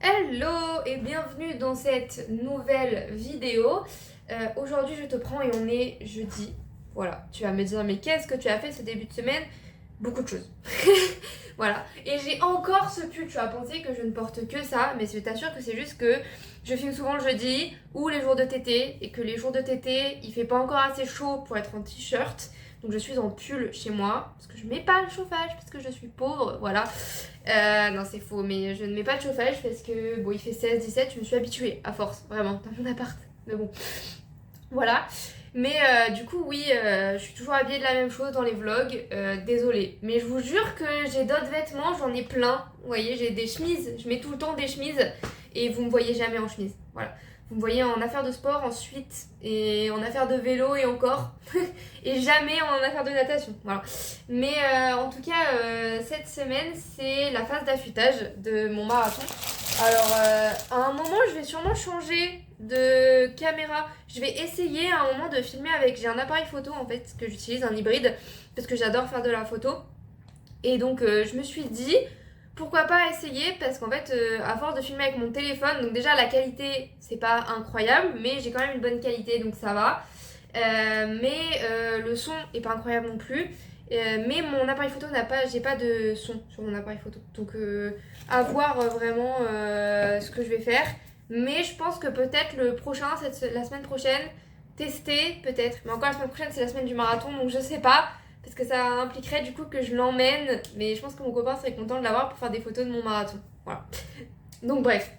Hello et bienvenue dans cette nouvelle vidéo. Aujourd'hui je te prends et on est jeudi. Voilà, tu vas me dire mais qu'est-ce que tu as fait ce début de semaine? Beaucoup de choses. Voilà, et j'ai encore ce pull, tu vas penser que je ne porte que ça, mais je t'assure que c'est juste que je filme souvent le jeudi ou les jours de TT et que les jours de TT il fait pas encore assez chaud pour être en t-shirt. Donc je suis en pull chez moi parce que je mets pas le chauffage parce que je suis pauvre, voilà. Non c'est faux, mais je ne mets pas de chauffage parce que bon il fait 16-17, je me suis habituée à force, vraiment, dans mon appart. Mais bon, voilà. Mais du coup oui, je suis toujours habillée de la même chose dans les vlogs, désolée. Mais je vous jure que j'ai d'autres vêtements, j'en ai plein. Vous voyez, j'ai des chemises, je mets tout le temps des chemises et vous me voyez jamais en chemise, voilà. Vous me voyez en affaires de sport ensuite, et en affaires de vélo et encore, et jamais en affaires de natation, voilà. Mais en tout cas, cette semaine, c'est la phase d'affûtage de mon marathon. Alors, à un moment, je vais sûrement changer de caméra. Je vais essayer à un moment de filmer avec... J'ai un appareil photo, en fait, que j'utilise, un hybride, parce que j'adore faire de la photo. Et donc, je me suis dit... Pourquoi pas essayer parce qu'en fait, à force de filmer avec mon téléphone, donc déjà la qualité c'est pas incroyable, mais j'ai quand même une bonne qualité donc ça va. Mais le son est pas incroyable non plus. Mais mon appareil photo n'a pas, j'ai pas de son sur mon appareil photo. Donc à voir vraiment ce que je vais faire. Mais je pense que peut-être le prochain, la semaine prochaine, tester peut-être. Mais encore la semaine prochaine c'est la semaine du marathon donc je sais pas. Parce que ça impliquerait du coup que je l'emmène, mais je pense que mon copain serait content de l'avoir pour faire des photos de mon marathon. Voilà. Donc bref,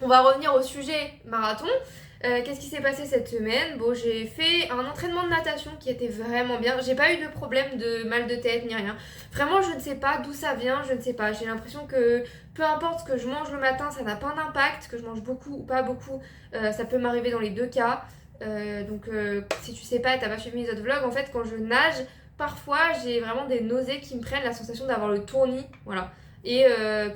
on va revenir au sujet marathon. Qu'est-ce qui s'est passé cette semaine? Bon, j'ai fait un entraînement de natation qui était vraiment bien. J'ai pas eu de problème de mal de tête ni rien. Vraiment, je ne sais pas d'où ça vient, je ne sais pas. J'ai l'impression que peu importe ce que je mange le matin, ça n'a pas d'impact. Que je mange beaucoup ou pas beaucoup, ça peut m'arriver dans les deux cas. Donc si tu sais pas, t'as pas suivi mes autres vlogs, en fait quand je nage, parfois j'ai vraiment des nausées qui me prennent, la sensation d'avoir le tournis, voilà. Et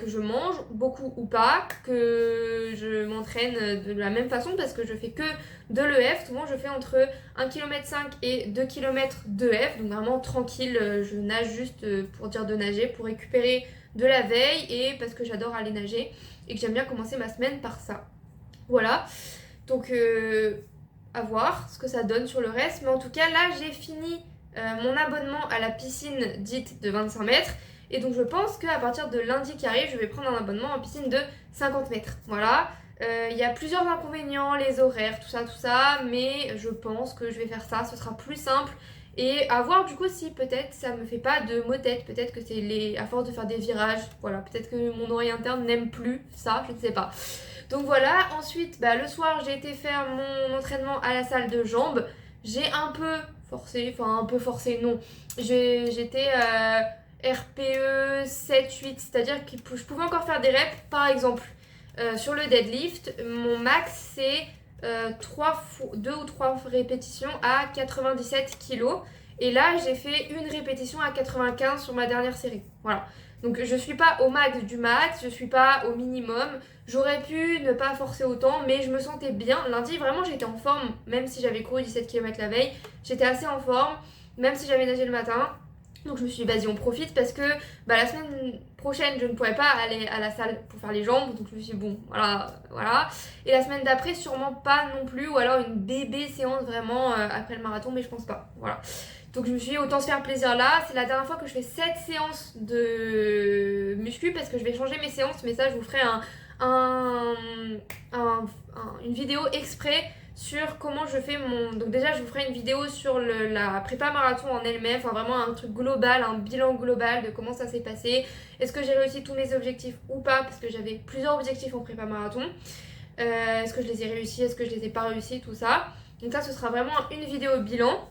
que je mange beaucoup ou pas, que je m'entraîne de la même façon parce que je fais que de l'EF. Souvent je fais entre 1,5 km et 2 km d'EF, donc vraiment tranquille, je nage juste pour dire de nager, pour récupérer de la veille et parce que j'adore aller nager et que j'aime bien commencer ma semaine par ça. Voilà, donc à voir ce que ça donne sur le reste. Mais en tout cas, là, j'ai fini mon abonnement à la piscine dite de 25 mètres. Et donc, je pense qu'à partir de lundi qui arrive, je vais prendre un abonnement en piscine de 50 mètres. Voilà. Il y a plusieurs inconvénients, les horaires, tout ça. Mais je pense que je vais faire ça. Ce sera plus simple. Et à voir du coup si peut-être ça me fait pas de maux de tête. Peut-être que c'est à force de faire des virages. Voilà. Peut-être que mon oreille interne n'aime plus ça. Je ne sais pas. Donc voilà, ensuite le soir j'ai été faire mon entraînement à la salle de jambes. J'ai un peu forcé, enfin un peu forcé non. J'étais RPE 7-8, c'est-à-dire que je pouvais encore faire des reps. Par exemple, sur le deadlift, mon max c'est 2 ou 3 répétitions à 97 kg. Et là j'ai fait une répétition à 95 sur ma dernière série. Voilà. Donc je suis pas au max du max, je suis pas au minimum. J'aurais pu ne pas forcer autant, mais je me sentais bien. Lundi, vraiment, j'étais en forme, même si j'avais couru 17 km la veille. J'étais assez en forme, même si j'avais nagé le matin. Donc je me suis dit, vas-y, on profite parce que la semaine prochaine, je ne pourrais pas aller à la salle pour faire les jambes. Donc je me suis dit, bon, voilà. Et la semaine d'après, sûrement pas non plus. Ou alors une bébé séance vraiment après le marathon, mais je pense pas. Voilà. Donc je me suis dit, autant se faire plaisir là. C'est la dernière fois que je fais 7 séances de muscu parce que je vais changer mes séances. Mais ça, je vous ferai une vidéo exprès sur comment je fais mon... Donc déjà, je vous ferai une vidéo sur la prépa marathon en elle-même, enfin vraiment un truc global, un bilan global de comment ça s'est passé. Est-ce que j'ai réussi tous mes objectifs ou pas, parce que j'avais plusieurs objectifs en prépa marathon. Est-ce que je les ai réussis, est-ce que je les ai pas réussis, tout ça. Donc ça, ce sera vraiment une vidéo bilan.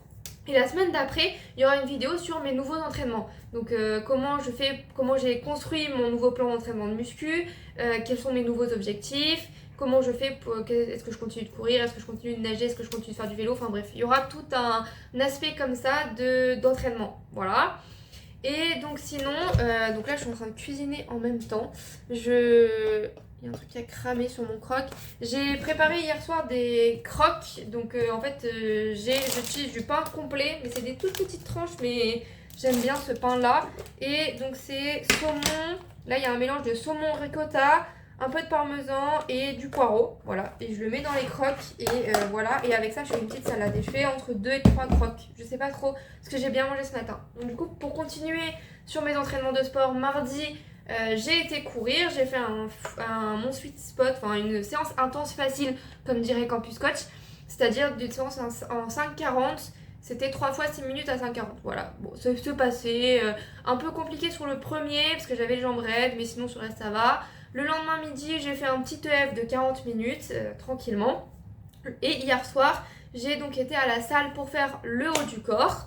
Et la semaine d'après, il y aura une vidéo sur mes nouveaux entraînements. Donc comment j'ai construit mon nouveau plan d'entraînement de muscu, quels sont mes nouveaux objectifs, comment je fais, est-ce que je continue de courir, est-ce que je continue de nager, est-ce que je continue de faire du vélo, enfin bref, il y aura tout un aspect comme ça d'entraînement. Voilà. Et donc sinon, donc là je suis en train de cuisiner en même temps. Il y a un truc qui a cramé sur mon croque. J'ai préparé hier soir des croques. Donc en fait, j'utilise du pain complet. Mais c'est des toutes petites tranches. Mais j'aime bien ce pain-là. Et donc c'est saumon. Là, il y a un mélange de saumon ricotta, un peu de parmesan et du poireau, voilà, et je le mets dans les croques et voilà, et avec ça je fais une petite salade et je fais entre 2 et 3 croques, je sais pas trop, parce que j'ai bien mangé ce matin. Donc du coup, pour continuer sur mes entraînements de sport, mardi, j'ai été courir, j'ai fait mon sweet spot, enfin une séance intense facile, comme dirait Campus Coach, c'est-à-dire d'une séance en 5,40. C'était 3 fois 6 minutes à 5,40. Voilà, bon, ça s'est passé. Un peu compliqué sur le premier parce que j'avais les jambes raides, mais sinon sur le reste ça va. Le lendemain midi, j'ai fait un petit EF de 40 minutes, tranquillement. Et hier soir, j'ai donc été à la salle pour faire le haut du corps.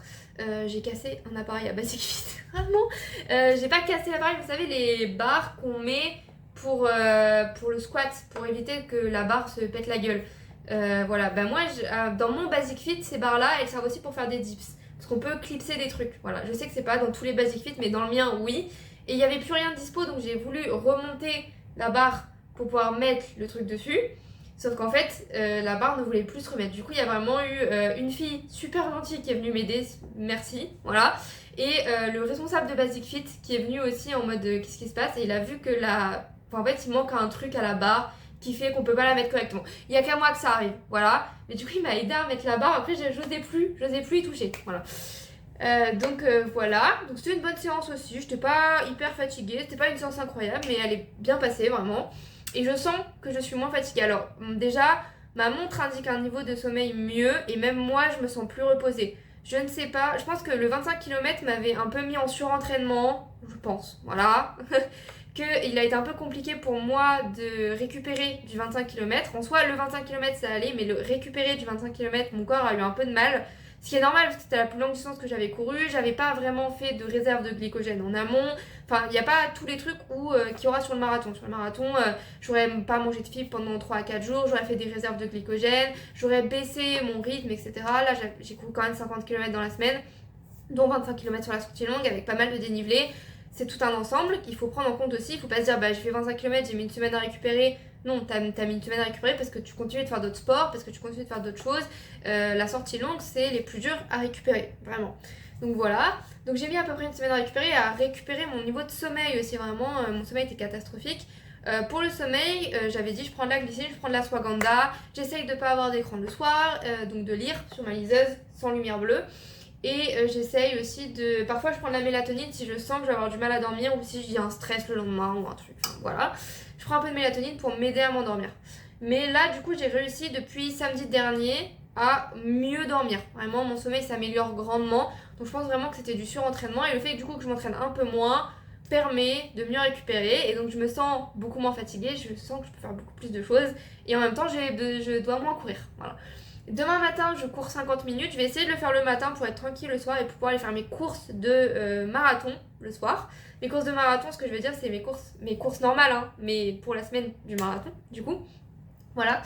J'ai cassé un appareil à Basic Fit, vraiment. J'ai pas cassé l'appareil, vous savez, les barres qu'on met pour le squat, pour éviter que la barre se pète la gueule. Voilà, bah moi dans mon Basic Fit, ces barres là elles servent aussi pour faire des dips parce qu'on peut clipser des trucs. Voilà, je sais que c'est pas dans tous les Basic Fit, mais dans le mien oui. Et il y avait plus rien de dispo, donc j'ai voulu remonter la barre pour pouvoir mettre le truc dessus. Sauf qu'en fait, la barre ne voulait plus se remettre. Du coup, il y a vraiment eu une fille super gentille qui est venue m'aider, merci, voilà. Et le responsable de Basic Fit qui est venu aussi en mode qu'est-ce qui se passe, et il a vu que en fait, il manque un truc à la barre qui fait qu'on peut pas la mettre correctement. Il y a qu'à moi que ça arrive, voilà. Mais du coup, il m'a aidé à mettre la barre. Après, j'osais plus y toucher, voilà. Donc voilà, donc c'était une bonne séance aussi. J'étais pas hyper fatiguée, c'était pas une séance incroyable, mais elle est bien passée vraiment. Et je sens que je suis moins fatiguée. Alors déjà, ma montre indique un niveau de sommeil mieux, et même moi, je me sens plus reposée. Je ne sais pas, je pense que le 25 km m'avait un peu mis en surentraînement, je pense, voilà. Qu'il a été un peu compliqué pour moi de récupérer du 25 km. En soi, le 25 km ça allait, mais le récupérer du 25 km, mon corps a eu un peu de mal. Ce qui est normal parce que c'était la plus longue distance que j'avais courue. J'avais pas vraiment fait de réserve de glycogène en amont. Enfin, il n'y a pas tous les trucs qu'il y aura sur le marathon. Sur le marathon, j'aurais pas mangé de fibres pendant 3 à 4 jours. J'aurais fait des réserves de glycogène. J'aurais baissé mon rythme, etc. Là, j'ai couru quand même 50 km dans la semaine, dont 25 km sur la sortie longue avec pas mal de dénivelé. C'est tout un ensemble qu'il faut prendre en compte aussi. Il faut pas se dire, bah j'ai fait 25 km, j'ai mis une semaine à récupérer. Non, t'as mis une semaine à récupérer parce que tu continues de faire d'autres sports, parce que tu continues de faire d'autres choses. La sortie longue, c'est les plus durs à récupérer, vraiment. Donc voilà. Donc j'ai mis à peu près une semaine à récupérer mon niveau de sommeil aussi, vraiment. Mon sommeil était catastrophique. Pour le sommeil, j'avais dit je prends de la glycine, je prends de l'ashwagandha. J'essaye de pas avoir d'écran le soir, donc de lire sur ma liseuse sans lumière bleue. Et j'essaye aussi de... Parfois je prends de la mélatonine si je sens que je vais avoir du mal à dormir ou si j'ai un stress le lendemain ou un truc. Enfin, voilà. Je prends un peu de mélatonine pour m'aider à m'endormir. Mais là du coup j'ai réussi depuis samedi dernier à mieux dormir. Vraiment mon sommeil s'améliore grandement. Donc je pense vraiment que c'était du surentraînement. Et le fait du coup que je m'entraîne un peu moins permet de mieux récupérer. Et donc je me sens beaucoup moins fatiguée. Je sens que je peux faire beaucoup plus de choses. Et en même temps je dois moins courir. Voilà. Demain matin, je cours 50 minutes. Je vais essayer de le faire le matin pour être tranquille le soir et pour pouvoir aller faire mes courses de marathon le soir. Mes courses de marathon, ce que je veux dire, c'est mes courses normales, hein, mais pour la semaine du marathon, du coup. Voilà.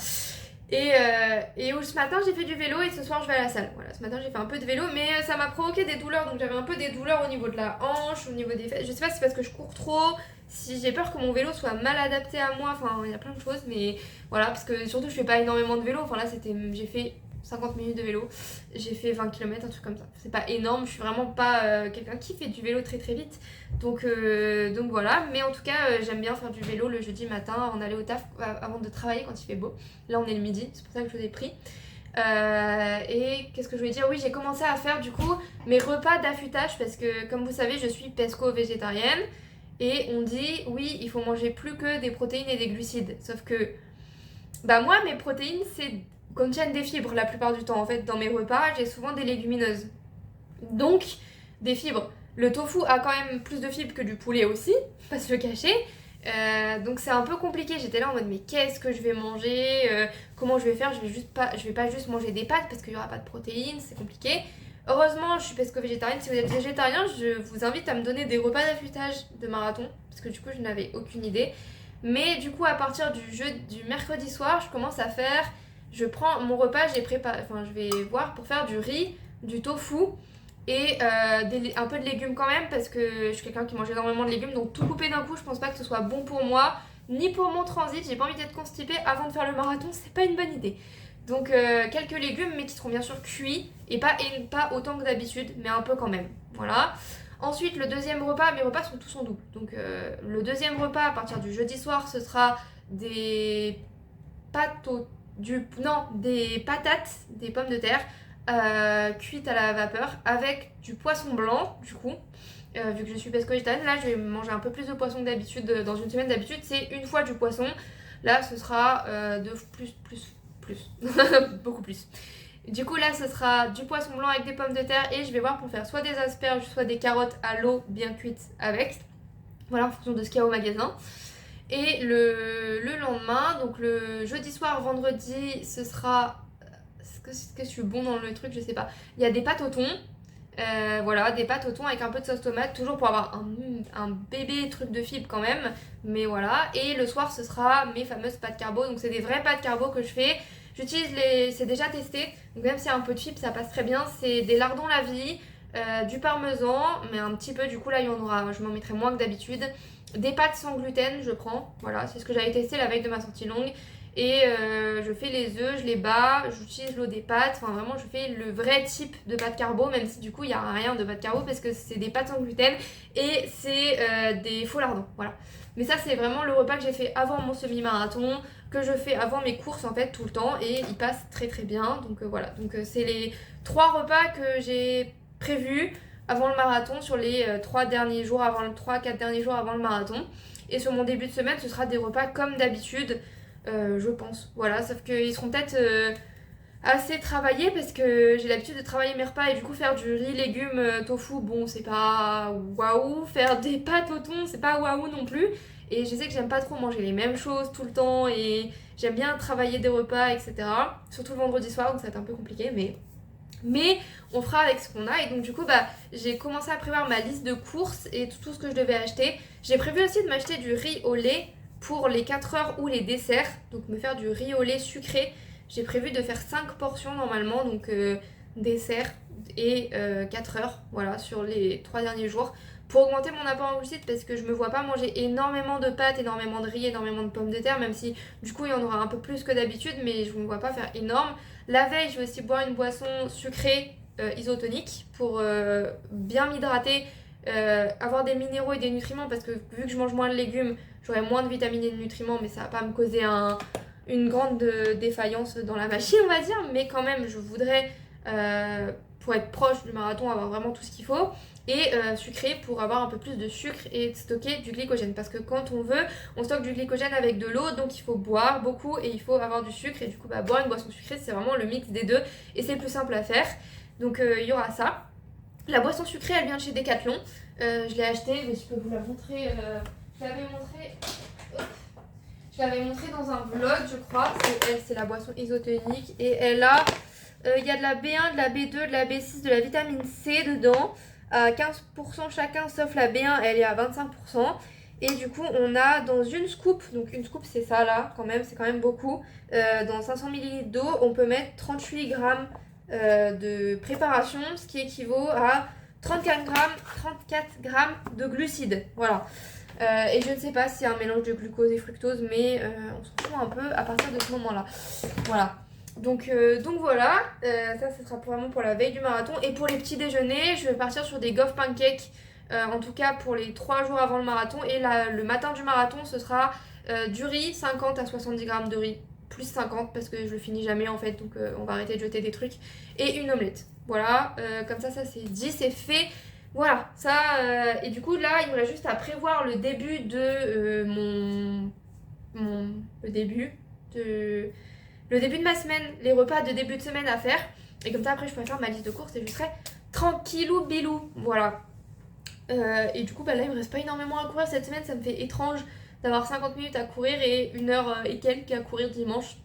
Et ce matin, j'ai fait du vélo et ce soir, je vais à la salle. Voilà, ce matin, j'ai fait un peu de vélo, mais ça m'a provoqué des douleurs. Donc, j'avais un peu des douleurs au niveau de la hanche, au niveau des fesses. Je sais pas si c'est parce que je cours trop, si j'ai peur que mon vélo soit mal adapté à moi. Enfin, il y a plein de choses, mais voilà, parce que surtout, je fais pas énormément de vélo. Enfin, là, j'ai fait 50 minutes de vélo, j'ai fait 20 km, un truc comme ça. C'est pas énorme, je suis vraiment pas quelqu'un qui fait du vélo très très vite. Donc voilà, mais en tout cas, j'aime bien faire du vélo le jeudi matin avant d'aller au taf, avant de travailler quand il fait beau. Là, on est le midi, c'est pour ça que je vous ai pris. Et qu'est-ce que je voulais dire? Oui, j'ai commencé à faire du coup mes repas d'affûtage parce que, comme vous savez, je suis pesco-végétarienne. Et on dit, oui, il faut manger plus que des protéines et des glucides. Sauf que, bah moi, mes protéines, contiennent des fibres la plupart du temps. En fait, dans mes repas, j'ai souvent des légumineuses. Donc, des fibres. Le tofu a quand même plus de fibres que du poulet aussi, pas se le cacher. Donc c'est un peu compliqué. J'étais là en mode mais qu'est-ce que je vais manger, comment je vais faire, je vais pas juste manger des pâtes parce qu'il y aura pas de protéines, c'est compliqué. Heureusement, je suis pesco-végétarienne. Si vous êtes végétarien, je vous invite à me donner des repas d'affûtage de marathon parce que du coup, je n'avais aucune idée. Mais du coup, à partir du mercredi soir, je commence à faire... Je prends mon repas, j'ai préparé... Enfin, je vais voir pour faire du riz, du tofu et un peu de légumes quand même parce que je suis quelqu'un qui mange énormément de légumes. Donc tout couper d'un coup, je pense pas que ce soit bon pour moi ni pour mon transit. J'ai pas envie d'être constipée avant de faire le marathon, c'est pas une bonne idée. Donc quelques légumes mais qui seront bien sûr cuits et pas autant que d'habitude mais un peu quand même. Voilà. Ensuite le deuxième repas, mes repas sont tous en double. Donc le deuxième repas à partir du jeudi soir ce sera des des patates, des pommes de terre cuites à la vapeur avec du poisson blanc du coup. Vu que je suis pesco-végétarienne, là je vais manger un peu plus de poisson que d'habitude. Dans une semaine d'habitude c'est une fois du poisson. Là ce sera de plus. Beaucoup plus. Du coup là ce sera du poisson blanc avec des pommes de terre et je vais voir pour faire soit des asperges, soit des carottes à l'eau bien cuites avec. Voilà en fonction de ce qu'il y a au magasin. Et le lendemain, donc le jeudi soir, vendredi, ce sera... Est-ce que je suis bon dans le truc? Je sais pas. Il y a des pâtes au thon. Voilà, des pâtes au thon avec un peu de sauce tomate, toujours pour avoir un bébé truc de fibre quand même. Mais voilà. Et le soir, ce sera mes fameuses pâtes carbo. Donc c'est des vraies pâtes carbo que je fais. J'utilise les... C'est déjà testé. Donc même s'il y a un peu de fibre, ça passe très bien. C'est des lardons la vie, du parmesan, mais un petit peu. Du coup là, il y en aura. Je m'en mettrai moins que d'habitude. Des pâtes sans gluten, je prends. Voilà, c'est ce que j'avais testé la veille de ma sortie longue. Et je fais les œufs, je les bats, j'utilise l'eau des pâtes. Enfin, vraiment, je fais le vrai type de pâtes carbo, même si du coup, il n'y a rien de pâtes carbo parce que c'est des pâtes sans gluten et c'est des faux lardons. Voilà. Mais ça, c'est vraiment le repas que j'ai fait avant mon semi-marathon, que je fais avant mes courses en fait tout le temps et il passe très très bien. Donc voilà. Donc c'est les 3 repas que j'ai prévus avant le marathon sur les 3 derniers jours, 3-4 derniers jours avant le marathon. Et sur mon début de semaine, ce sera des repas comme d'habitude, je pense. Voilà, sauf qu'ils seront peut-être assez travaillés parce que j'ai l'habitude de travailler mes repas et du coup faire du riz, légumes, tofu, bon, c'est pas waouh. Faire des pâtes au thon, c'est pas waouh non plus. Et je sais que j'aime pas trop manger les mêmes choses tout le temps et j'aime bien travailler des repas, etc. Surtout le vendredi soir, donc ça va être un peu compliqué, mais on fera avec ce qu'on a. Et donc du coup j'ai commencé à prévoir ma liste de courses et tout ce que je devais acheter. J'ai prévu aussi de m'acheter du riz au lait pour les 4 heures ou les desserts. Donc me faire du riz au lait sucré. J'ai prévu de faire 5 portions normalement. Donc dessert et 4 heures. Voilà, sur les 3 derniers jours. Pour augmenter mon apport en glucides parce que je me vois pas manger énormément de pâtes, énormément de riz, énormément de pommes de terre. Même si du coup il y en aura un peu plus que d'habitude. Mais je me vois pas faire énorme. La veille, je vais aussi boire une boisson sucrée isotonique pour bien m'hydrater, avoir des minéraux et des nutriments parce que vu que je mange moins de légumes, j'aurai moins de vitamines et de nutriments, mais ça va pas me causer une grande défaillance dans la machine, on va dire. Mais quand même, je voudrais, pour être proche du marathon, avoir vraiment tout ce qu'il faut. Et sucré pour avoir un peu plus de sucre et stocker du glycogène. Parce que quand on veut, on stocke du glycogène avec de l'eau, donc il faut boire beaucoup et il faut avoir du sucre. Et du coup, boire une boisson sucrée, c'est vraiment le mix des deux et c'est le plus simple à faire. Donc il y aura ça. La boisson sucrée, elle vient de chez Decathlon. Je l'ai achetée, mais je peux vous la montrer. Je l'avais montré dans un vlog, je crois. C'est la boisson isotonique et elle a... Il y a de la B1, de la B2, de la B6, de la vitamine C dedans. À 15% chacun, sauf la B1, elle est à 25%. Et du coup, on a dans une scoop, donc une scoop c'est ça là, quand même, c'est quand même beaucoup. Dans 500 ml d'eau, on peut mettre 38 grammes de préparation, ce qui équivaut à 34 grammes de glucides. Voilà. Et je ne sais pas si c'est un mélange de glucose et fructose, mais on s'en fout un peu à partir de ce moment-là. Voilà. Donc voilà, ça sera vraiment pour la veille du marathon. Et pour les petits déjeuners, je vais partir sur des gaufres pancakes, en tout cas pour les 3 jours avant le marathon. Et le matin du marathon, ce sera du riz, 50 à 70 grammes de riz, plus 50 parce que je le finis jamais en fait, donc on va arrêter de jeter des trucs. Et une omelette, voilà, comme ça c'est dit, c'est fait. Voilà, ça, et du coup là, il me reste juste à prévoir le début de le début de ma semaine, les repas de début de semaine à faire. Et comme ça, après, je pourrais faire ma liste de courses et je serai tranquillou bilou. Voilà. Et du coup, là, il me reste pas énormément à courir cette semaine. Ça me fait étrange d'avoir 50 minutes à courir et 1 heure et quelques à courir dimanche.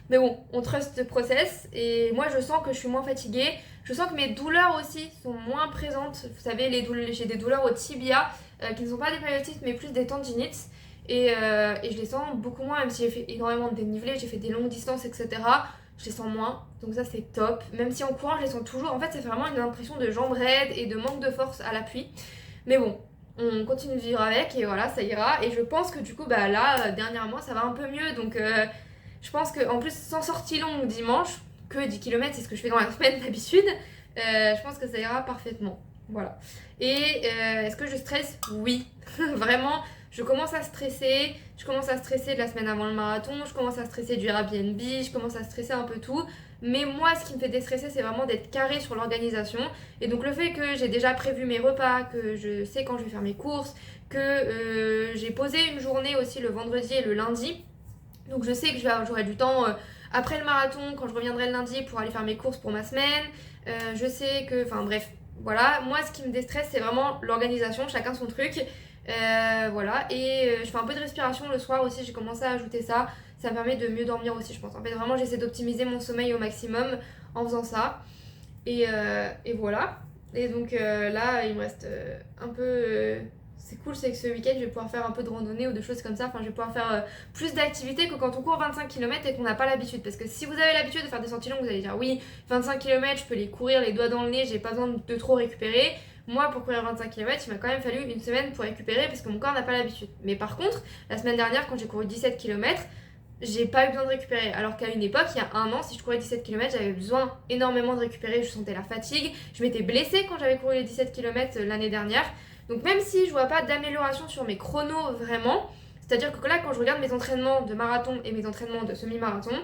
Mais bon, on trust le process. Et moi, je sens que je suis moins fatiguée. Je sens que mes douleurs aussi sont moins présentes. Vous savez, j'ai des douleurs au tibia qui ne sont pas des périodites mais plus des tendinites. Et je les sens beaucoup moins, même si j'ai fait énormément de dénivelé, j'ai fait des longues distances, etc. Je les sens moins, donc ça c'est top. Même si en courant, je les sens toujours. En fait, c'est vraiment une impression de jambes raides et de manque de force à l'appui. Mais bon, on continue de vivre avec et voilà, ça ira. Et je pense que du coup, là, dernièrement, ça va un peu mieux. Donc je pense qu'en plus, sans sortie longue dimanche, que 10 km, c'est ce que je fais dans la semaine d'habitude, je pense que ça ira parfaitement. Voilà. Et est-ce que je stresse? Oui. Vraiment. je commence à stresser. Je commence à stresser de la semaine avant le marathon, je commence à stresser du Airbnb, je commence à stresser un peu tout. Mais moi, ce qui me fait déstresser, c'est vraiment d'être carré sur l'organisation. Et donc le fait que j'ai déjà prévu mes repas, que je sais quand je vais faire mes courses, que j'ai posé une journée aussi le vendredi et le lundi. Donc je sais que j'aurai du temps après le marathon, quand je reviendrai le lundi pour aller faire mes courses pour ma semaine. Je sais que, enfin bref, voilà. Moi, ce qui me déstresse, c'est vraiment l'organisation, chacun son truc. Voilà, et je fais un peu de respiration le soir aussi, j'ai commencé à ajouter ça. Ça me permet de mieux dormir aussi, je pense. En fait, vraiment, j'essaie d'optimiser mon sommeil au maximum en faisant ça. Et voilà. Et donc là, il me reste un peu... c'est cool, c'est que ce week-end, je vais pouvoir faire un peu de randonnée ou de choses comme ça. Enfin, je vais pouvoir faire plus d'activités que quand on court 25 km et qu'on n'a pas l'habitude. Parce que si vous avez l'habitude de faire des sorties longues, vous allez dire oui, 25 km, je peux les courir les doigts dans le nez, j'ai pas besoin de trop récupérer. Moi, pour courir 25 km, il m'a quand même fallu une semaine pour récupérer parce que mon corps n'a pas l'habitude. Mais par contre, la semaine dernière, quand j'ai couru 17 km, j'ai pas eu besoin de récupérer. Alors qu'à une époque, il y a un an, si je courais 17 km, j'avais besoin énormément de récupérer. Je sentais la fatigue. Je m'étais blessée quand j'avais couru les 17 km l'année dernière. Donc même si je vois pas d'amélioration sur mes chronos vraiment, c'est-à-dire que là, quand je regarde mes entraînements de marathon et mes entraînements de semi-marathon,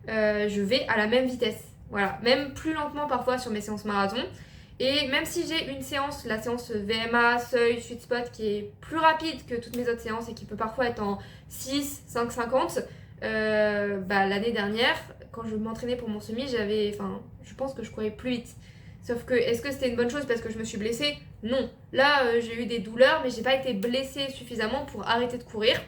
je vais à la même vitesse. Voilà, même plus lentement parfois sur mes séances marathon. Et même si j'ai une séance, la séance VMA, seuil, sweet spot, qui est plus rapide que toutes mes autres séances et qui peut parfois être en 6, 5, 50, l'année dernière, quand je m'entraînais pour mon semi, je pense que je courais plus vite. Sauf que, est-ce que c'était une bonne chose parce que je me suis blessée? Non. Là, j'ai eu des douleurs, mais j'ai pas été blessée suffisamment pour arrêter de courir.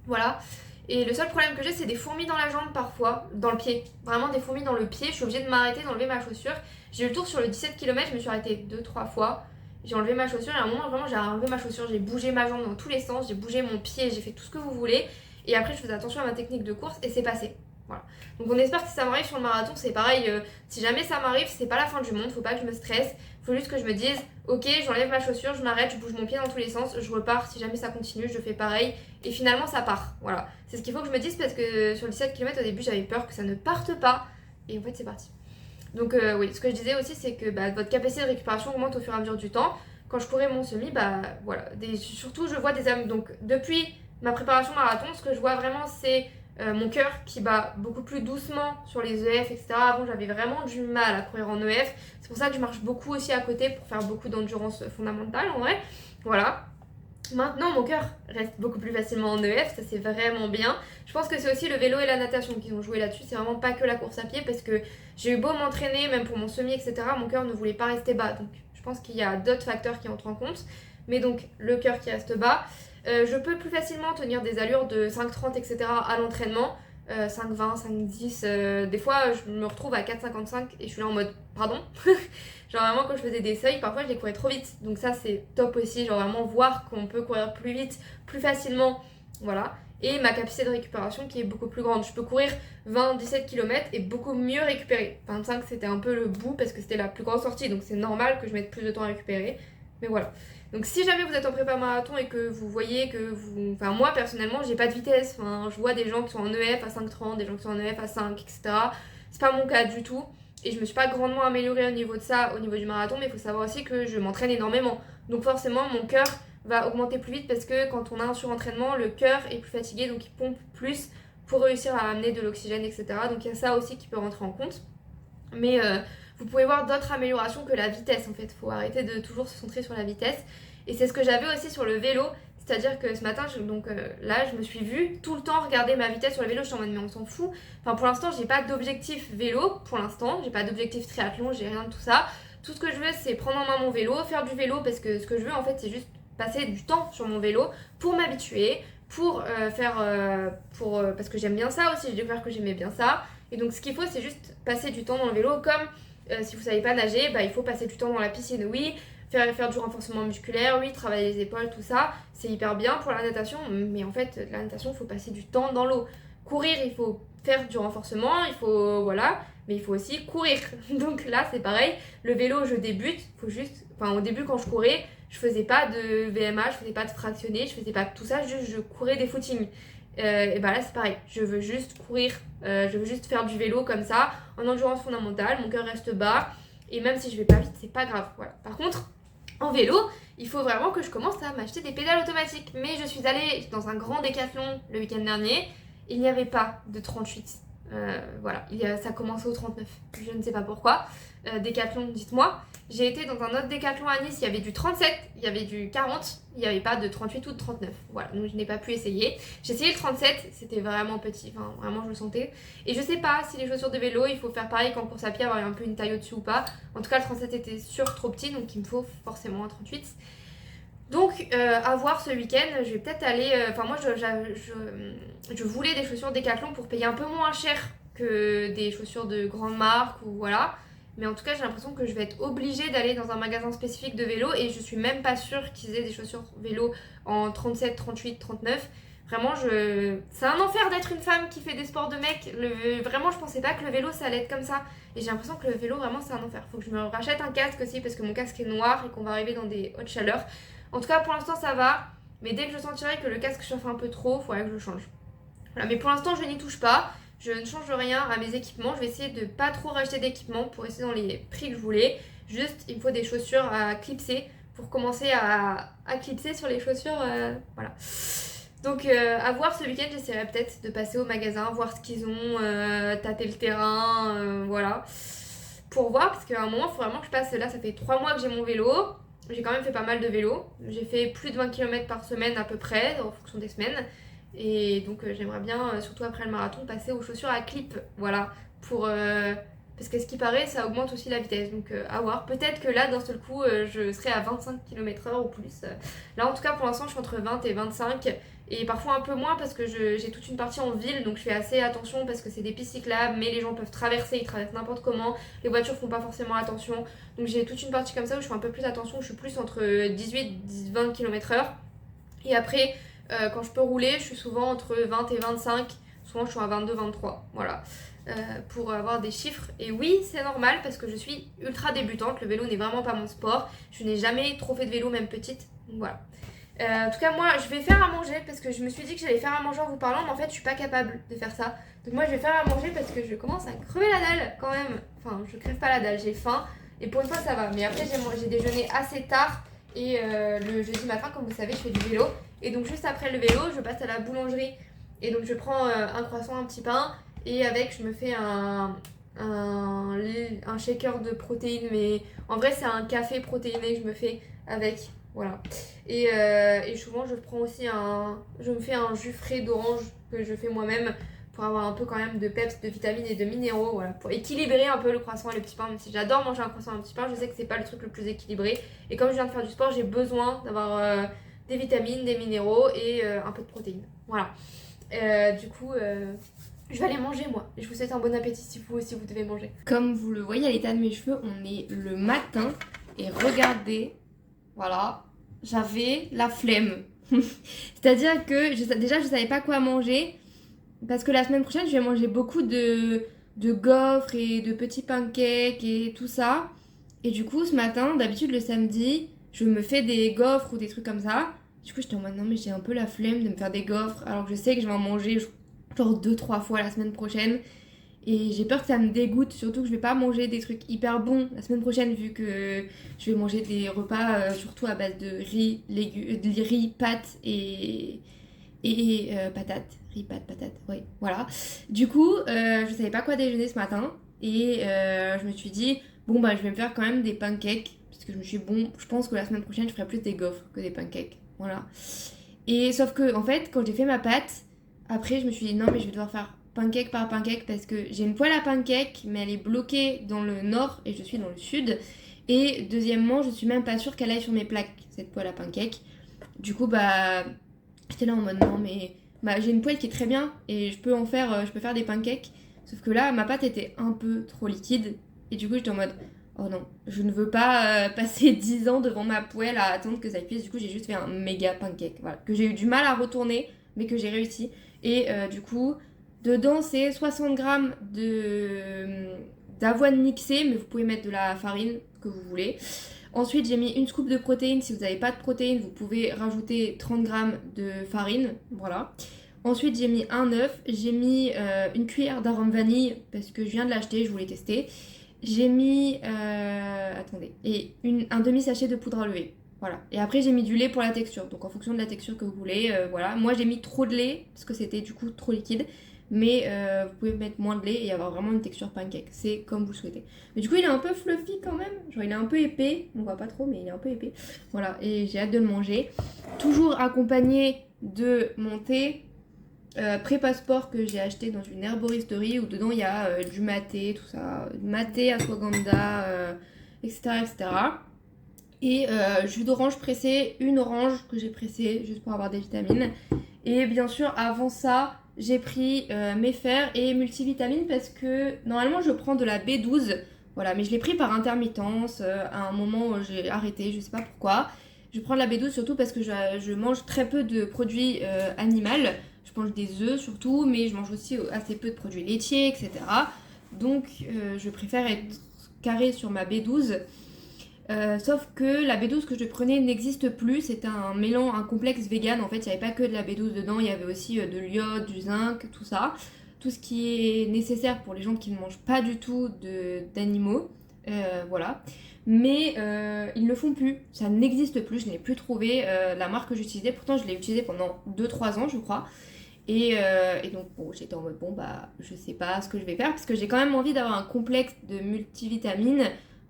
Voilà. Et le seul problème que j'ai, c'est des fourmis dans la jambe parfois, dans le pied. Vraiment des fourmis dans le pied. Je suis obligée de m'arrêter, d'enlever ma chaussure. J'ai eu le tour sur le 17 km, je me suis arrêtée 2-3 fois. J'ai enlevé ma chaussure et à un moment, vraiment, j'ai enlevé ma chaussure. J'ai bougé ma jambe dans tous les sens, j'ai bougé mon pied, j'ai fait tout ce que vous voulez. Et après, je faisais attention à ma technique de course et c'est passé. Voilà. Donc on espère que si ça m'arrive sur le marathon, c'est pareil. Si jamais ça m'arrive, c'est pas la fin du monde, faut pas que je me stresse. Faut juste que je me dise, ok, j'enlève ma chaussure, je m'arrête, je bouge mon pied dans tous les sens, je repars. Si jamais ça continue, je fais pareil. Et finalement, ça part. Voilà. C'est ce qu'il faut que je me dise parce que sur les 7 km au début, j'avais peur que ça ne parte pas. Et en fait, c'est parti. Donc oui, ce que je disais aussi, c'est que votre capacité de récupération augmente au fur et à mesure du temps. Quand je courais mon semi, voilà. Surtout, je vois des âmes. Donc depuis ma préparation marathon, ce que je vois vraiment, c'est mon cœur qui bat beaucoup plus doucement sur les EF, etc. Avant, j'avais vraiment du mal à courir en EF. C'est pour ça que je marche beaucoup aussi à côté pour faire beaucoup d'endurance fondamentale en vrai. Voilà. Maintenant, mon cœur reste beaucoup plus facilement en EF, ça c'est vraiment bien. Je pense que c'est aussi le vélo et la natation qui ont joué là-dessus. C'est vraiment pas que la course à pied parce que j'ai eu beau m'entraîner, même pour mon semi, etc. Mon cœur ne voulait pas rester bas. Donc je pense qu'il y a d'autres facteurs qui entrent en compte. Mais donc le cœur qui reste bas. Je peux plus facilement tenir des allures de 5,30 etc. à l'entraînement. 5,20, 5,10. Des fois, je me retrouve à 4,55 et je suis là en mode pardon. Genre vraiment quand je faisais des seuils, parfois je les courais trop vite. Donc ça c'est top aussi, genre vraiment voir qu'on peut courir plus vite, plus facilement. Voilà. Et ma capacité de récupération qui est beaucoup plus grande. Je peux courir 20-17 km et beaucoup mieux récupérer. 25 c'était un peu le bout parce que c'était la plus grande sortie. Donc c'est normal que je mette plus de temps à récupérer. Mais voilà. Donc si jamais vous êtes en prépa marathon et que vous voyez que vous... Enfin moi personnellement j'ai pas de vitesse. Enfin, je vois des gens qui sont en EF à 5,30, des gens qui sont en EF à 5, etc. C'est pas mon cas du tout. Et je me suis pas grandement améliorée au niveau de ça, au niveau du marathon, mais il faut savoir aussi que je m'entraîne énormément. Donc forcément, mon cœur va augmenter plus vite parce que quand on a un surentraînement, le cœur est plus fatigué, donc il pompe plus pour réussir à amener de l'oxygène, etc. Donc il y a ça aussi qui peut rentrer en compte. Mais vous pouvez voir d'autres améliorations que la vitesse en fait. Il faut arrêter de toujours se centrer sur la vitesse. Et c'est ce que j'avais aussi sur le vélo. C'est-à-dire que ce matin, là, je me suis vue tout le temps regarder ma vitesse sur le vélo. Je suis en mode, mais on s'en fout. Enfin, pour l'instant, j'ai pas d'objectif vélo. Pour l'instant, j'ai pas d'objectif triathlon, j'ai rien de tout ça. Tout ce que je veux, c'est prendre en main mon vélo, faire du vélo. Parce que ce que je veux, en fait, c'est juste passer du temps sur mon vélo pour m'habituer, parce que j'aime bien ça aussi. J'ai découvert que j'aimais bien ça. Et donc, ce qu'il faut, c'est juste passer du temps dans le vélo. Comme si vous savez pas nager, il faut passer du temps dans la piscine. Oui. Faire du renforcement musculaire, oui, travailler les épaules, tout ça, c'est hyper bien pour la natation, mais en fait, la natation, il faut passer du temps dans l'eau. Courir, il faut faire du renforcement, voilà, mais il faut aussi courir. Donc là, c'est pareil, le vélo, je débute, au début, quand je courais, je faisais pas de VMA, je faisais pas de fractionné, je faisais pas tout ça, juste je courais des footings. Et là, c'est pareil, je veux juste courir, je veux juste faire du vélo comme ça, en endurance fondamentale, mon cœur reste bas, et même si je vais pas vite, c'est pas grave, voilà. Par contre, en vélo, il faut vraiment que je commence à m'acheter des pédales automatiques. Mais je suis allée dans un grand Décathlon le week-end dernier, il n'y avait pas de 38. Voilà, ça commençait au 39. Je ne sais pas pourquoi. Décathlon, dites-moi. J'ai été dans un autre Décathlon à Nice, il y avait du 37, il y avait du 40, il n'y avait pas de 38 ou de 39. Voilà, donc je n'ai pas pu essayer. J'ai essayé le 37, c'était vraiment petit, enfin vraiment je le sentais. Et je sais pas si les chaussures de vélo, il faut faire pareil qu'en course à pied, avoir un peu une taille au-dessus ou pas. En tout cas, le 37 était sûr trop petit, donc il me faut forcément un 38. Donc, à voir ce week-end, je vais peut-être aller. Enfin, moi, je voulais des chaussures Décathlon pour payer un peu moins cher que des chaussures de grande marque ou voilà. Mais en tout cas, j'ai l'impression que je vais être obligée d'aller dans un magasin spécifique de vélo et je suis même pas sûre qu'ils aient des chaussures vélo en 37, 38, 39. Vraiment, c'est un enfer d'être une femme qui fait des sports de mec. Vraiment, je pensais pas que le vélo ça allait être comme ça. Et j'ai l'impression que le vélo, vraiment, c'est un enfer. Faut que je me rachète un casque aussi parce que mon casque est noir et qu'on va arriver dans des hautes chaleurs. En tout cas, pour l'instant, ça va. Mais dès que je sentirai que le casque chauffe un peu trop, il faudrait que je le change. Voilà, mais pour l'instant, je n'y touche pas. Je ne change rien à mes équipements. Je vais essayer de pas trop racheter d'équipements pour rester dans les prix que je voulais. Juste, il me faut des chaussures à clipser pour commencer à clipser sur les chaussures. Voilà. Donc, à voir ce week-end, j'essaierai peut-être de passer au magasin, voir ce qu'ils ont, tâter le terrain, voilà. Pour voir, parce qu'à un moment, il faut vraiment que je passe. Là, ça fait 3 mois que j'ai mon vélo. J'ai quand même fait pas mal de vélo. J'ai fait plus de 20 km par semaine à peu près, en fonction des semaines. Et donc j'aimerais bien, surtout après le marathon, passer aux chaussures à clip. Voilà. Parce qu'à ce qui paraît, ça augmente aussi la vitesse. Donc à voir. Peut-être que là, d'un seul coup, je serai à 25 km/h ou plus. Là, en tout cas, pour l'instant, je suis entre 20 et 25. Et parfois un peu moins parce que j'ai toute une partie en ville. Donc je fais assez attention parce que c'est des pistes cyclables. Mais les gens peuvent traverser, ils traversent n'importe comment. Les voitures font pas forcément attention. Donc j'ai toute une partie comme ça où je fais un peu plus attention. Je suis plus entre 18-20 km/h. Et après, quand je peux rouler, je suis souvent entre 20 et 25. Souvent, je suis à 22-23. Voilà. Pour avoir des chiffres. Et oui, c'est normal parce que je suis ultra débutante. Le vélo n'est vraiment pas mon sport. Je n'ai jamais trop fait de vélo, même petite. Donc voilà. En tout cas, moi, je vais faire à manger parce que je me suis dit que j'allais faire à manger en vous parlant, mais en fait, je suis pas capable de faire ça. Donc moi, je vais faire à manger parce que je commence à crever la dalle quand même. Enfin, je crève pas la dalle, j'ai faim. Et pour une fois, ça va. Mais après, j'ai déjeuné assez tard. Et le jeudi matin, comme vous savez, je fais du vélo. Et donc, juste après le vélo, je passe à la boulangerie. Et donc, je prends un croissant, un petit pain. Et avec, je me fais un shaker de protéines. Mais en vrai, c'est un café protéiné que je me fais avec. Voilà. Et souvent, je prends aussi je me fais un jus frais d'orange que je fais moi-même pour avoir un peu quand même de peps, de vitamines et de minéraux, voilà, pour équilibrer un peu le croissant et le petit pain. Même si j'adore manger un croissant et un petit pain, je sais que c'est pas le truc le plus équilibré. Et comme je viens de faire du sport, j'ai besoin d'avoir des vitamines, des minéraux et un peu de protéines. Voilà. Du coup, je vais aller manger moi. Et je vous souhaite un bon appétit si vous aussi vous devez manger. Comme vous le voyez à l'état de mes cheveux, on est le matin et regardez, voilà, j'avais la flemme. C'est-à-dire que déjà je savais pas quoi manger. Parce que la semaine prochaine, je vais manger beaucoup de gaufres et de petits pancakes et tout ça. Et du coup, ce matin, d'habitude le samedi, je me fais des gaufres ou des trucs comme ça. Du coup, j'étais en mode non, mais j'ai un peu la flemme de me faire des gaufres. Alors que je sais que je vais en manger genre 2-3 fois la semaine prochaine. Et j'ai peur que ça me dégoûte, surtout que je vais pas manger des trucs hyper bons la semaine prochaine vu que je vais manger des repas surtout à base de riz, riz, pâtes et patates. Riz, pâtes, patates, oui, voilà. Du coup, je savais pas quoi déjeuner ce matin et je me suis dit, bon bah je vais me faire quand même des pancakes parce que je me suis dit, bon, je pense que la semaine prochaine je ferai plus des gaufres que des pancakes, voilà. Et sauf que en fait, quand j'ai fait ma pâte, après je me suis dit, non mais je vais devoir faire pancake par pancake parce que j'ai une poêle à pancake mais elle est bloquée dans le nord et je suis dans le sud. Et deuxièmement, je suis même pas sûre qu'elle aille sur mes plaques, cette poêle à pancake. Du coup, bah, j'étais là en mode non, mais bah, j'ai une poêle qui est très bien et je peux faire des pancakes. Sauf que là, ma pâte était un peu trop liquide. Et du coup, j'étais en mode oh non, je ne veux pas passer 10 ans devant ma poêle à attendre que ça cuise. Du coup, j'ai juste fait un méga pancake. Voilà, que j'ai eu du mal à retourner, mais que j'ai réussi. Et du coup, dedans, c'est 60 grammes d'avoine mixée, mais vous pouvez mettre de la farine que vous voulez. Ensuite, j'ai mis une scoop de protéines. Si vous n'avez pas de protéines, vous pouvez rajouter 30 grammes de farine. Voilà. Ensuite, j'ai mis un œuf. J'ai mis une cuillère d'arôme vanille parce que je viens de l'acheter, je voulais tester. j'ai mis, attendez, et un demi-sachet de poudre à lever. Voilà. Et après, j'ai mis du lait pour la texture. Donc, en fonction de la texture que vous voulez, voilà. Moi, j'ai mis trop de lait parce que c'était du coup trop liquide. Mais vous pouvez mettre moins de lait et avoir vraiment une texture pancake. C'est comme vous le souhaitez. Mais du coup, il est un peu fluffy quand même. Genre, il est un peu épais. On voit pas trop, mais il est un peu épais. Voilà. Et j'ai hâte de le manger. Toujours accompagné de mon thé pré-passeport que j'ai acheté dans une herboristerie où dedans il y a du maté, tout ça. Maté, ashwagandha, etc., etc. Et jus d'orange pressé, une orange que j'ai pressée juste pour avoir des vitamines. Et bien sûr, avant ça, j'ai pris mes fers et multivitamines parce que normalement je prends de la B12. Voilà, mais je l'ai pris par intermittence. À un moment, j'ai arrêté, je sais pas pourquoi. Je prends de la B12 surtout parce que je mange très peu de produits animaux. Je mange des œufs surtout, mais je mange aussi assez peu de produits laitiers, etc. Donc, je préfère être carré sur ma B12. Sauf que la B12 que je prenais n'existe plus, c'était un mélange, un complexe vegan. En fait, il n'y avait pas que de la B12 dedans, il y avait aussi de l'iode, du zinc, tout ça. Tout ce qui est nécessaire pour les gens qui ne mangent pas du tout d'animaux. Voilà. Mais ils ne le font plus, ça n'existe plus, je n'ai plus trouvé la marque que j'utilisais. Pourtant, je l'ai utilisée pendant 2-3 ans, je crois. Et donc, bon, j'étais en mode, bon, bah, je sais pas ce que je vais faire, parce que j'ai quand même envie d'avoir un complexe de multivitamines.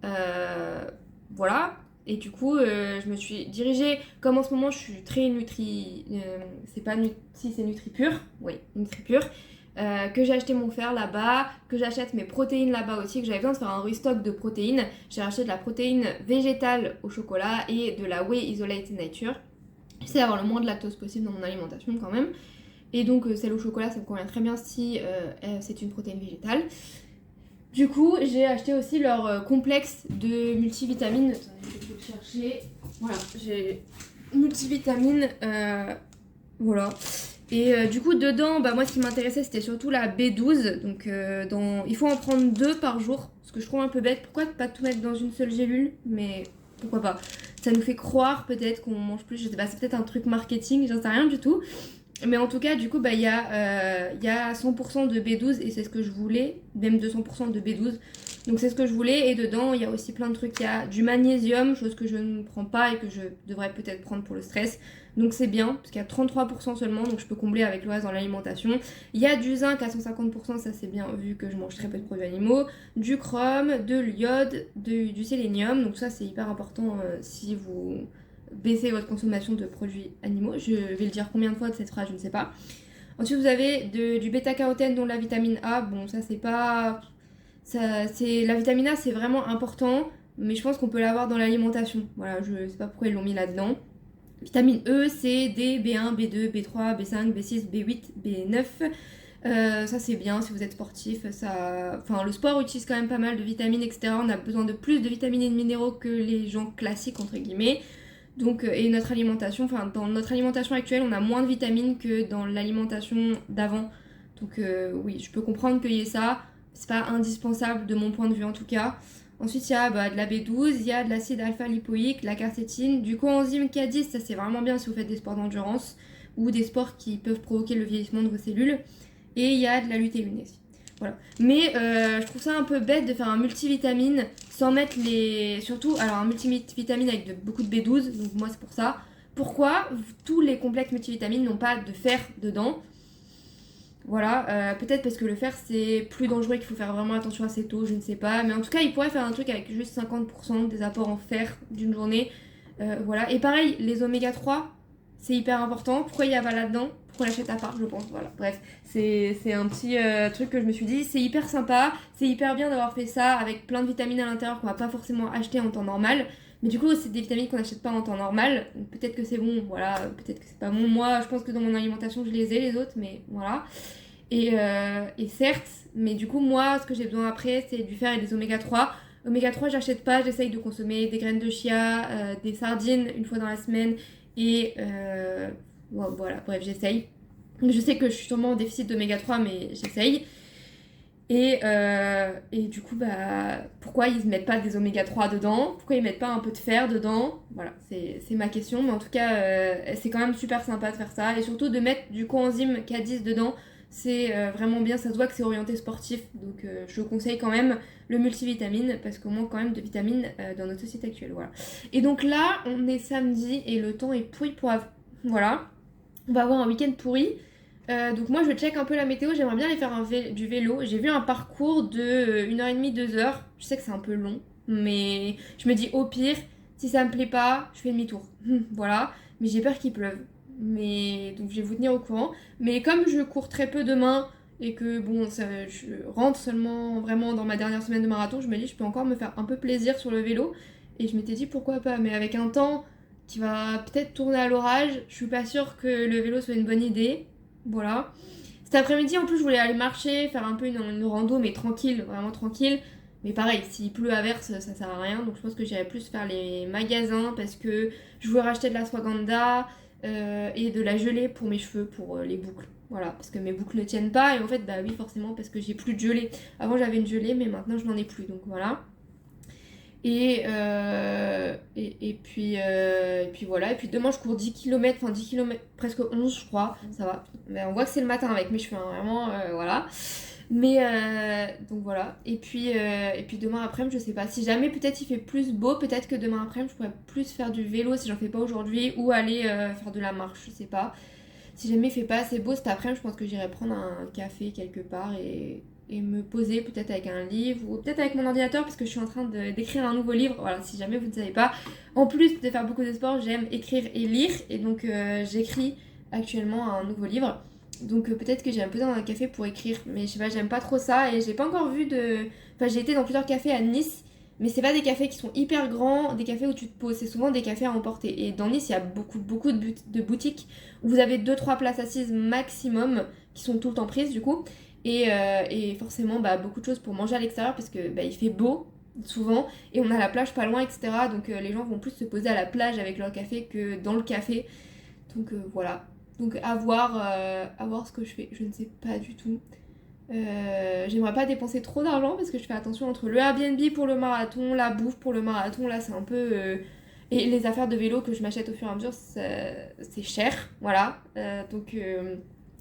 Euh, voilà. Et du coup, je me suis dirigée, comme en ce moment, je suis très nutri... c'est pas si c'est NutriPure, oui, NutriPure. Que j'ai acheté mon fer là-bas, que j'achète mes protéines là-bas aussi, que j'avais besoin de faire un restock de protéines. J'ai acheté de la protéine végétale au chocolat et de la whey isolated nature. J'essaie d'avoir le moins de lactose possible dans mon alimentation quand même. Et donc celle au chocolat, ça me convient très bien si c'est une protéine végétale. Du coup, j'ai acheté aussi leur complexe de multivitamines. Attendez, je vais le chercher. Voilà, j'ai multivitamines. Voilà. Et du coup, dedans, bah, moi, ce qui m'intéressait, c'était surtout la B12. Donc, il faut en prendre 2 par jour. Ce que je trouve un peu bête. Pourquoi pas tout mettre dans une seule gélule? Mais pourquoi pas? Ça nous fait croire peut-être qu'on mange plus. Je sais pas, c'est peut-être un truc marketing, j'en sais rien du tout. Mais en tout cas, du coup, bah, y a 100% de B12 et c'est ce que je voulais, même 200% de B12. Donc c'est ce que je voulais. Et dedans, il y a aussi plein de trucs. Il y a du magnésium, chose que je ne prends pas et que je devrais peut-être prendre pour le stress. Donc c'est bien, parce qu'il y a 33% seulement, donc je peux combler avec le reste dans l'alimentation. Il y a du zinc à 150%, ça c'est bien vu que je mange très peu de produits animaux. Du chrome, de l'iode, du sélénium. Donc ça c'est hyper important si vous baisser votre consommation de produits animaux. Je vais le dire combien de fois de cette phrase, je ne sais pas. Ensuite, vous avez du bêta-carotène, dont la vitamine A. Bon, ça, c'est pas... la vitamine A, c'est vraiment important, mais je pense qu'on peut l'avoir dans l'alimentation. Voilà, je sais pas pourquoi ils l'ont mis là-dedans. Vitamine E, C, D, B1, B2, B3, B5, B6, B8, B9. Ça c'est bien si vous êtes sportif. Enfin, le sport utilise quand même pas mal de vitamines, etc. On a besoin de plus de vitamines et de minéraux que les gens classiques, entre guillemets. Donc, et notre alimentation, enfin dans notre alimentation actuelle, on a moins de vitamines que dans l'alimentation d'avant. Donc oui, je peux comprendre qu'il y ait ça. C'est pas indispensable de mon point de vue en tout cas. Ensuite, il y a de la B12, il y a de l'acide alpha-lipoïque, la quercétine, du coenzyme Q10, ça c'est vraiment bien si vous faites des sports d'endurance ou des sports qui peuvent provoquer le vieillissement de vos cellules. Et il y a de la lutéine aussi. Voilà. Mais je trouve ça un peu bête de faire un multivitamine sans mettre les... Surtout, alors un multivitamine avec beaucoup de B12, donc moi c'est pour ça. Pourquoi tous les complexes multivitamines n'ont pas de fer dedans? Voilà, peut-être parce que le fer c'est plus dangereux, qu'il faut faire vraiment attention à ses taux, je ne sais pas. Mais en tout cas, il pourrait faire un truc avec juste 50% des apports en fer d'une journée. Voilà. Et pareil, les oméga 3, c'est hyper important. Pourquoi il y a pas là-dedans? Pourquoi on l'achète à part, je pense. Voilà, bref, c'est un petit truc que je me suis dit. C'est hyper sympa, c'est hyper bien d'avoir fait ça avec plein de vitamines à l'intérieur qu'on va pas forcément acheter en temps normal. Mais du coup, c'est des vitamines qu'on n'achète pas en temps normal. Donc, peut-être que c'est bon, voilà, peut-être que c'est pas bon. Moi, je pense que dans mon alimentation, je les ai les autres, mais voilà. Et certes, mais du coup, moi, ce que j'ai besoin après, c'est du fer et des oméga 3. Oméga 3, j'achète pas, j'essaye de consommer des graines de chia, des sardines une fois dans la semaine. Et voilà, bref, j'essaye. Je sais que je suis sûrement en déficit d'oméga 3, mais j'essaye. Et du coup, bah, pourquoi ils ne mettent pas des oméga 3 dedans? Pourquoi ils mettent pas un peu de fer dedans? Voilà, c'est ma question. Mais en tout cas, c'est quand même super sympa de faire ça. Et surtout de mettre du coenzyme Q10 dedans. C'est vraiment bien, ça se voit que c'est orienté sportif, donc je conseille quand même le multivitamine parce qu'on manque quand même de vitamines dans notre société actuelle. Voilà. Et donc là, on est samedi et le temps est pourri pour. Voilà. On va avoir un week-end pourri. Donc moi, je check un peu la météo. J'aimerais bien aller faire du vélo. J'ai vu un parcours de 1h30, 2h. Je sais que c'est un peu long, mais je me dis au pire, si ça me plaît pas, je fais demi-tour. Voilà. Mais j'ai peur qu'il pleuve. Mais donc je vais vous tenir au courant. Mais comme je cours très peu demain et que bon, je rentre seulement vraiment dans ma dernière semaine de marathon, je me dis je peux encore me faire un peu plaisir sur le vélo. Et je m'étais dit pourquoi pas. Mais avec un temps qui va peut-être tourner à l'orage, je suis pas sûre que le vélo soit une bonne idée. Voilà. Cet après-midi, en plus, je voulais aller marcher, faire un peu une rando, mais tranquille, vraiment tranquille. Mais pareil, s'il pleut à verse, ça sert à rien. Donc je pense que j'irai plus faire les magasins parce que je voulais racheter de la ashwagandha et de la gelée pour mes cheveux, pour les boucles. Voilà, parce que mes boucles ne tiennent pas. Et en fait, bah oui, forcément, parce que j'ai plus de gelée. Avant, j'avais une gelée, mais maintenant, je n'en ai plus. Donc voilà. Et puis voilà, et puis demain je cours 10 km, enfin 10 km, presque 11 je crois, ça va. Mais on voit que c'est le matin avec mes cheveux, hein, vraiment, voilà. Mais donc voilà, et puis demain après-midi, je sais pas, si jamais peut-être il fait plus beau, peut-être que demain après-midi je pourrais plus faire du vélo si j'en fais pas aujourd'hui, ou aller faire de la marche, je sais pas. Si jamais il fait pas assez beau cet après-midi, je pense que j'irai prendre un café quelque part et me poser peut-être avec un livre ou peut-être avec mon ordinateur parce que je suis en train d'écrire un nouveau livre. Voilà, si jamais vous ne savez pas. En plus de faire beaucoup de sport, j'aime écrire et lire et donc j'écris actuellement un nouveau livre. Donc peut-être que j'ai un peu dans un café pour écrire, mais je sais pas, j'aime pas trop ça et j'ai pas encore vu de... Enfin, j'ai été dans plusieurs cafés à Nice, mais c'est pas des cafés qui sont hyper grands, des cafés où tu te poses, c'est souvent des cafés à emporter. Et dans Nice, il y a beaucoup de boutiques où vous avez 2-3 places assises maximum qui sont tout le temps prises du coup. Et forcément beaucoup de choses pour manger à l'extérieur parce que il fait beau souvent et on a la plage pas loin, etc. Donc les gens vont plus se poser à la plage avec leur café que dans le café. Donc voilà. Donc à voir ce que je fais. Je ne sais pas du tout. J'aimerais pas dépenser trop d'argent parce que je fais attention entre le Airbnb pour le marathon, la bouffe pour le marathon. Là c'est un peu... Et les affaires de vélo que je m'achète au fur et à mesure, c'est cher. Voilà. Donc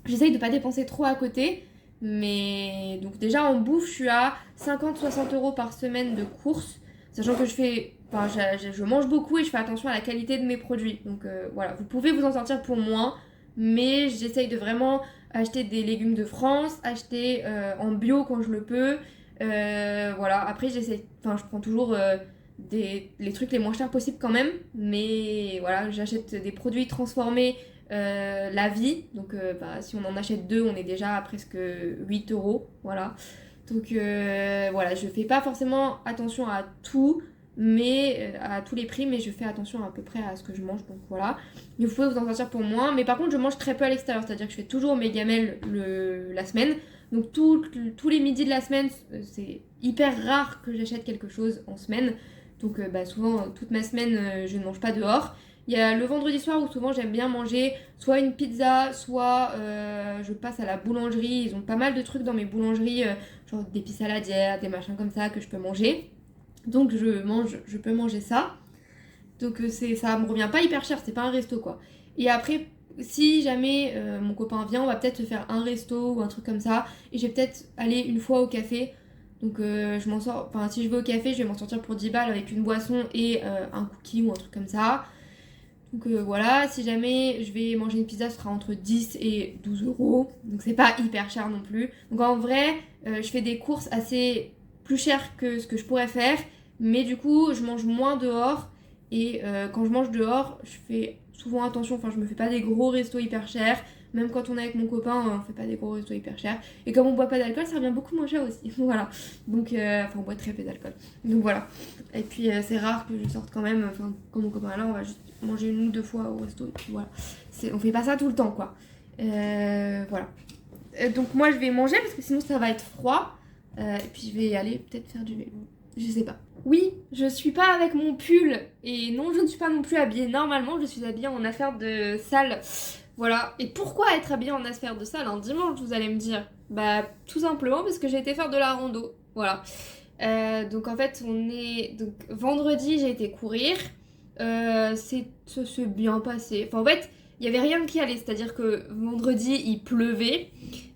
j'essaye de pas dépenser trop à côté. Mais donc déjà en bouffe, je suis à 50-60 euros par semaine de courses, sachant que je mange beaucoup et je fais attention à la qualité de mes produits. Donc voilà, vous pouvez vous en sortir pour moins, mais j'essaye de vraiment acheter des légumes de France, acheter en bio quand je le peux. Voilà, après je prends toujours les trucs les moins chers possibles quand même, mais voilà, j'achète des produits transformés. La vie, donc si on en achète 2, on est déjà à presque 8 euros, voilà. Donc voilà, je fais pas forcément attention à tout, mais à tous les prix, mais je fais attention à peu près à ce que je mange, donc voilà. Mais vous pouvez vous en sortir pour moins, mais par contre je mange très peu à l'extérieur, c'est-à-dire que je fais toujours mes gamelles la semaine, donc tous les midis de la semaine, c'est hyper rare que j'achète quelque chose en semaine, donc souvent toute ma semaine je ne mange pas dehors. Il y a le vendredi soir où souvent j'aime bien manger soit une pizza, soit je passe à la boulangerie. Ils ont pas mal de trucs dans mes boulangeries, genre des pistes saladières, des machins comme ça que je peux manger. Donc je peux manger ça. Donc ça me revient pas hyper cher, c'est pas un resto quoi. Et après, si jamais mon copain vient, on va peut-être se faire un resto ou un truc comme ça. Et je vais peut-être aller une fois au café. Donc je m'en sors, enfin si je vais au café, je vais m'en sortir pour 10 balles avec une boisson et un cookie ou un truc comme ça. Donc voilà, si jamais je vais manger une pizza, ce sera entre 10 et 12 euros. Donc c'est pas hyper cher non plus. Donc en vrai, je fais des courses assez plus chères que ce que je pourrais faire. Mais du coup, je mange moins dehors. Et quand je mange dehors, je fais souvent attention. Enfin, je me fais pas des gros restos hyper chers. Même quand on est avec mon copain, on fait pas des gros restos hyper chers. Et comme on boit pas d'alcool, ça revient beaucoup moins cher aussi. Voilà. Donc, on boit très peu d'alcool. Donc voilà. Et puis c'est rare que je sorte quand même. Enfin, quand mon copain est là, on va juste manger 1 ou 2 fois au resto. Et puis voilà. On fait pas ça tout le temps, quoi. Voilà. Donc moi, je vais manger parce que sinon ça va être froid. Et puis je vais aller peut-être faire du vélo. Je sais pas. Oui, je suis pas avec mon pull. Et non, je ne suis pas non plus habillée normalement. Je suis habillée en affaires de salle. Voilà. Et pourquoi être habillée en affaires de salle un dimanche, vous allez me dire? Bah, tout simplement parce que j'ai été faire de la rando. Voilà. Donc en fait, donc vendredi, j'ai été courir. Ça s'est bien passé. Enfin, en fait, il y avait rien qui allait. C'est-à-dire que vendredi, il pleuvait.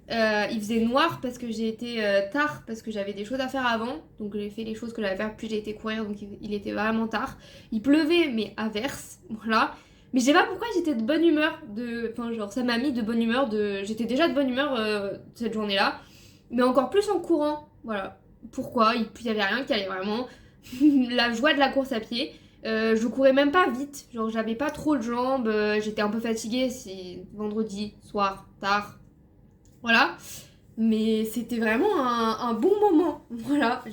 Il faisait noir parce que j'ai été tard, parce que j'avais des choses à faire avant. Donc j'ai fait les choses que j'avais à faire, puis j'ai été courir, donc il était vraiment tard. Il pleuvait, mais à verse, voilà. Mais je sais pas pourquoi j'étais de bonne humeur. Enfin, genre, ça m'a mis de bonne humeur. J'étais déjà de bonne humeur cette journée-là. Mais encore plus en courant, voilà. Pourquoi? Il y avait rien qui allait vraiment. La joie de la course à pied. Je courais même pas vite, genre j'avais pas trop de jambes, j'étais un peu fatiguée, c'est vendredi, soir, tard, voilà. Mais c'était vraiment un bon moment, voilà.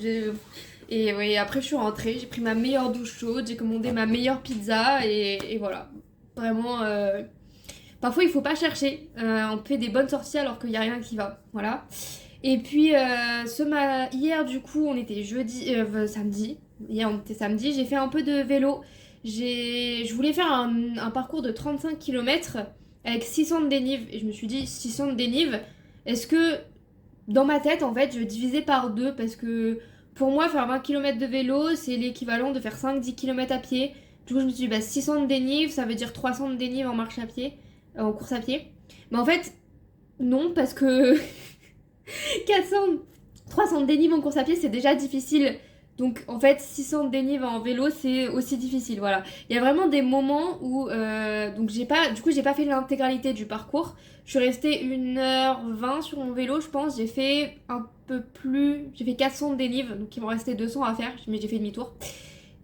Et oui, après je suis rentrée, j'ai pris ma meilleure douche chaude, j'ai commandé ma meilleure pizza et voilà. Vraiment, parfois il faut pas chercher, on fait des bonnes sorties alors qu'il y a rien qui va, voilà. Et puis hier du coup on était samedi. Hier on était samedi, j'ai fait un peu de vélo. Je voulais faire un parcours de 35 km avec 600 de dénive. Et je me suis dit 600 de dénive, est-ce que dans ma tête en fait je divisais par deux parce que pour moi faire 20 km de vélo c'est l'équivalent de faire 5-10 km à pied. Du coup je me suis dit 600 de dénive ça veut dire 300 de dénive en marche à pied, en course à pied. Mais en fait non parce que 400, 300 de dénive en course à pied, c'est déjà difficile. Donc en fait, 600 de dénive en vélo, c'est aussi difficile. Voilà. Il y a vraiment des moments où donc j'ai pas fait l'intégralité du parcours. Je suis restée 1h20 sur mon vélo, je pense. J'ai fait un peu plus, j'ai fait 400 de dénive, donc il m'en restait 200 à faire, mais j'ai fait demi-tour.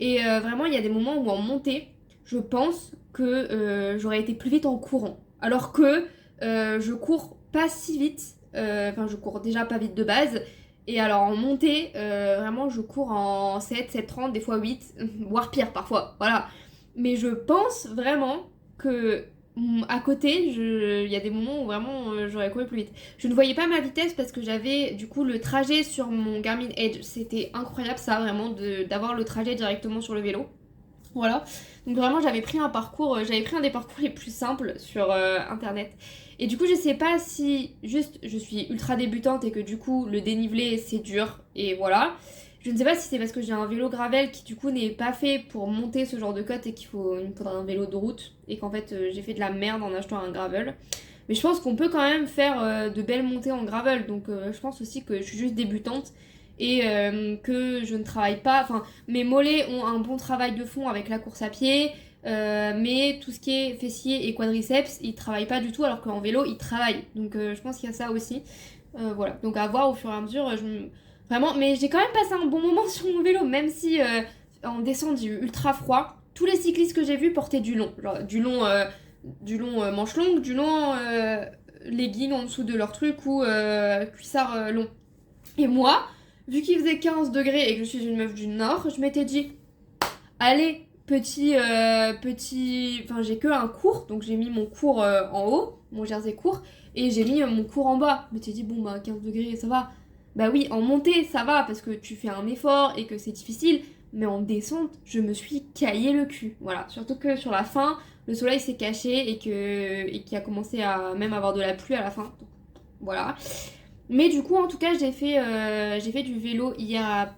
Et vraiment, il y a des moments où en montée, je pense que j'aurais été plus vite en courant. Alors que je cours pas si vite. Enfin, je cours déjà pas vite de base. Et alors en montée, vraiment, je cours en 7, 7,30, des fois 8, voire pire parfois. Voilà. Mais je pense vraiment que à côté, il y a des moments où vraiment j'aurais couru plus vite. Je ne voyais pas ma vitesse parce que j'avais du coup le trajet sur mon Garmin Edge. C'était incroyable ça, vraiment, d'avoir le trajet directement sur le vélo. Voilà. Donc vraiment, j'avais pris un des parcours les plus simples sur internet. Et du coup, je sais pas si juste je suis ultra débutante et que du coup, le dénivelé c'est dur et voilà. Je ne sais pas si c'est parce que j'ai un vélo gravel qui du coup n'est pas fait pour monter ce genre de côte et il me faudra un vélo de route et qu'en fait j'ai fait de la merde en achetant un gravel. Mais je pense qu'on peut quand même faire de belles montées en gravel. Donc je pense aussi que je suis juste débutante et que je ne travaille pas. Enfin, mes mollets ont un bon travail de fond avec la course à pied. Mais tout ce qui est fessiers et quadriceps, ils travaillent pas du tout alors qu'en vélo, ils travaillent. Donc je pense qu'il y a ça aussi. Voilà, donc à voir au fur et à mesure. Vraiment, mais j'ai quand même passé un bon moment sur mon vélo, même si en descente j'ai eu ultra froid. Tous les cyclistes que j'ai vus portaient du long. Genre, du long manche longue, du long legging en dessous de leur truc ou cuissard long. Et moi, vu qu'il faisait 15 degrés et que je suis une meuf du Nord, je m'étais dit, allez, enfin j'ai que un court, donc j'ai mis mon court en haut, mon jersey court, et j'ai mis mon court en bas. Je m'étais dit, bon bah 15 degrés, ça va. Bah oui, en montée, ça va, parce que tu fais un effort et que c'est difficile, mais en descente, je me suis caillé le cul. Voilà, surtout que sur la fin, le soleil s'est caché et qu'il a commencé à même avoir de la pluie à la fin. Donc, voilà. Mais du coup, en tout cas, j'ai fait du vélo hier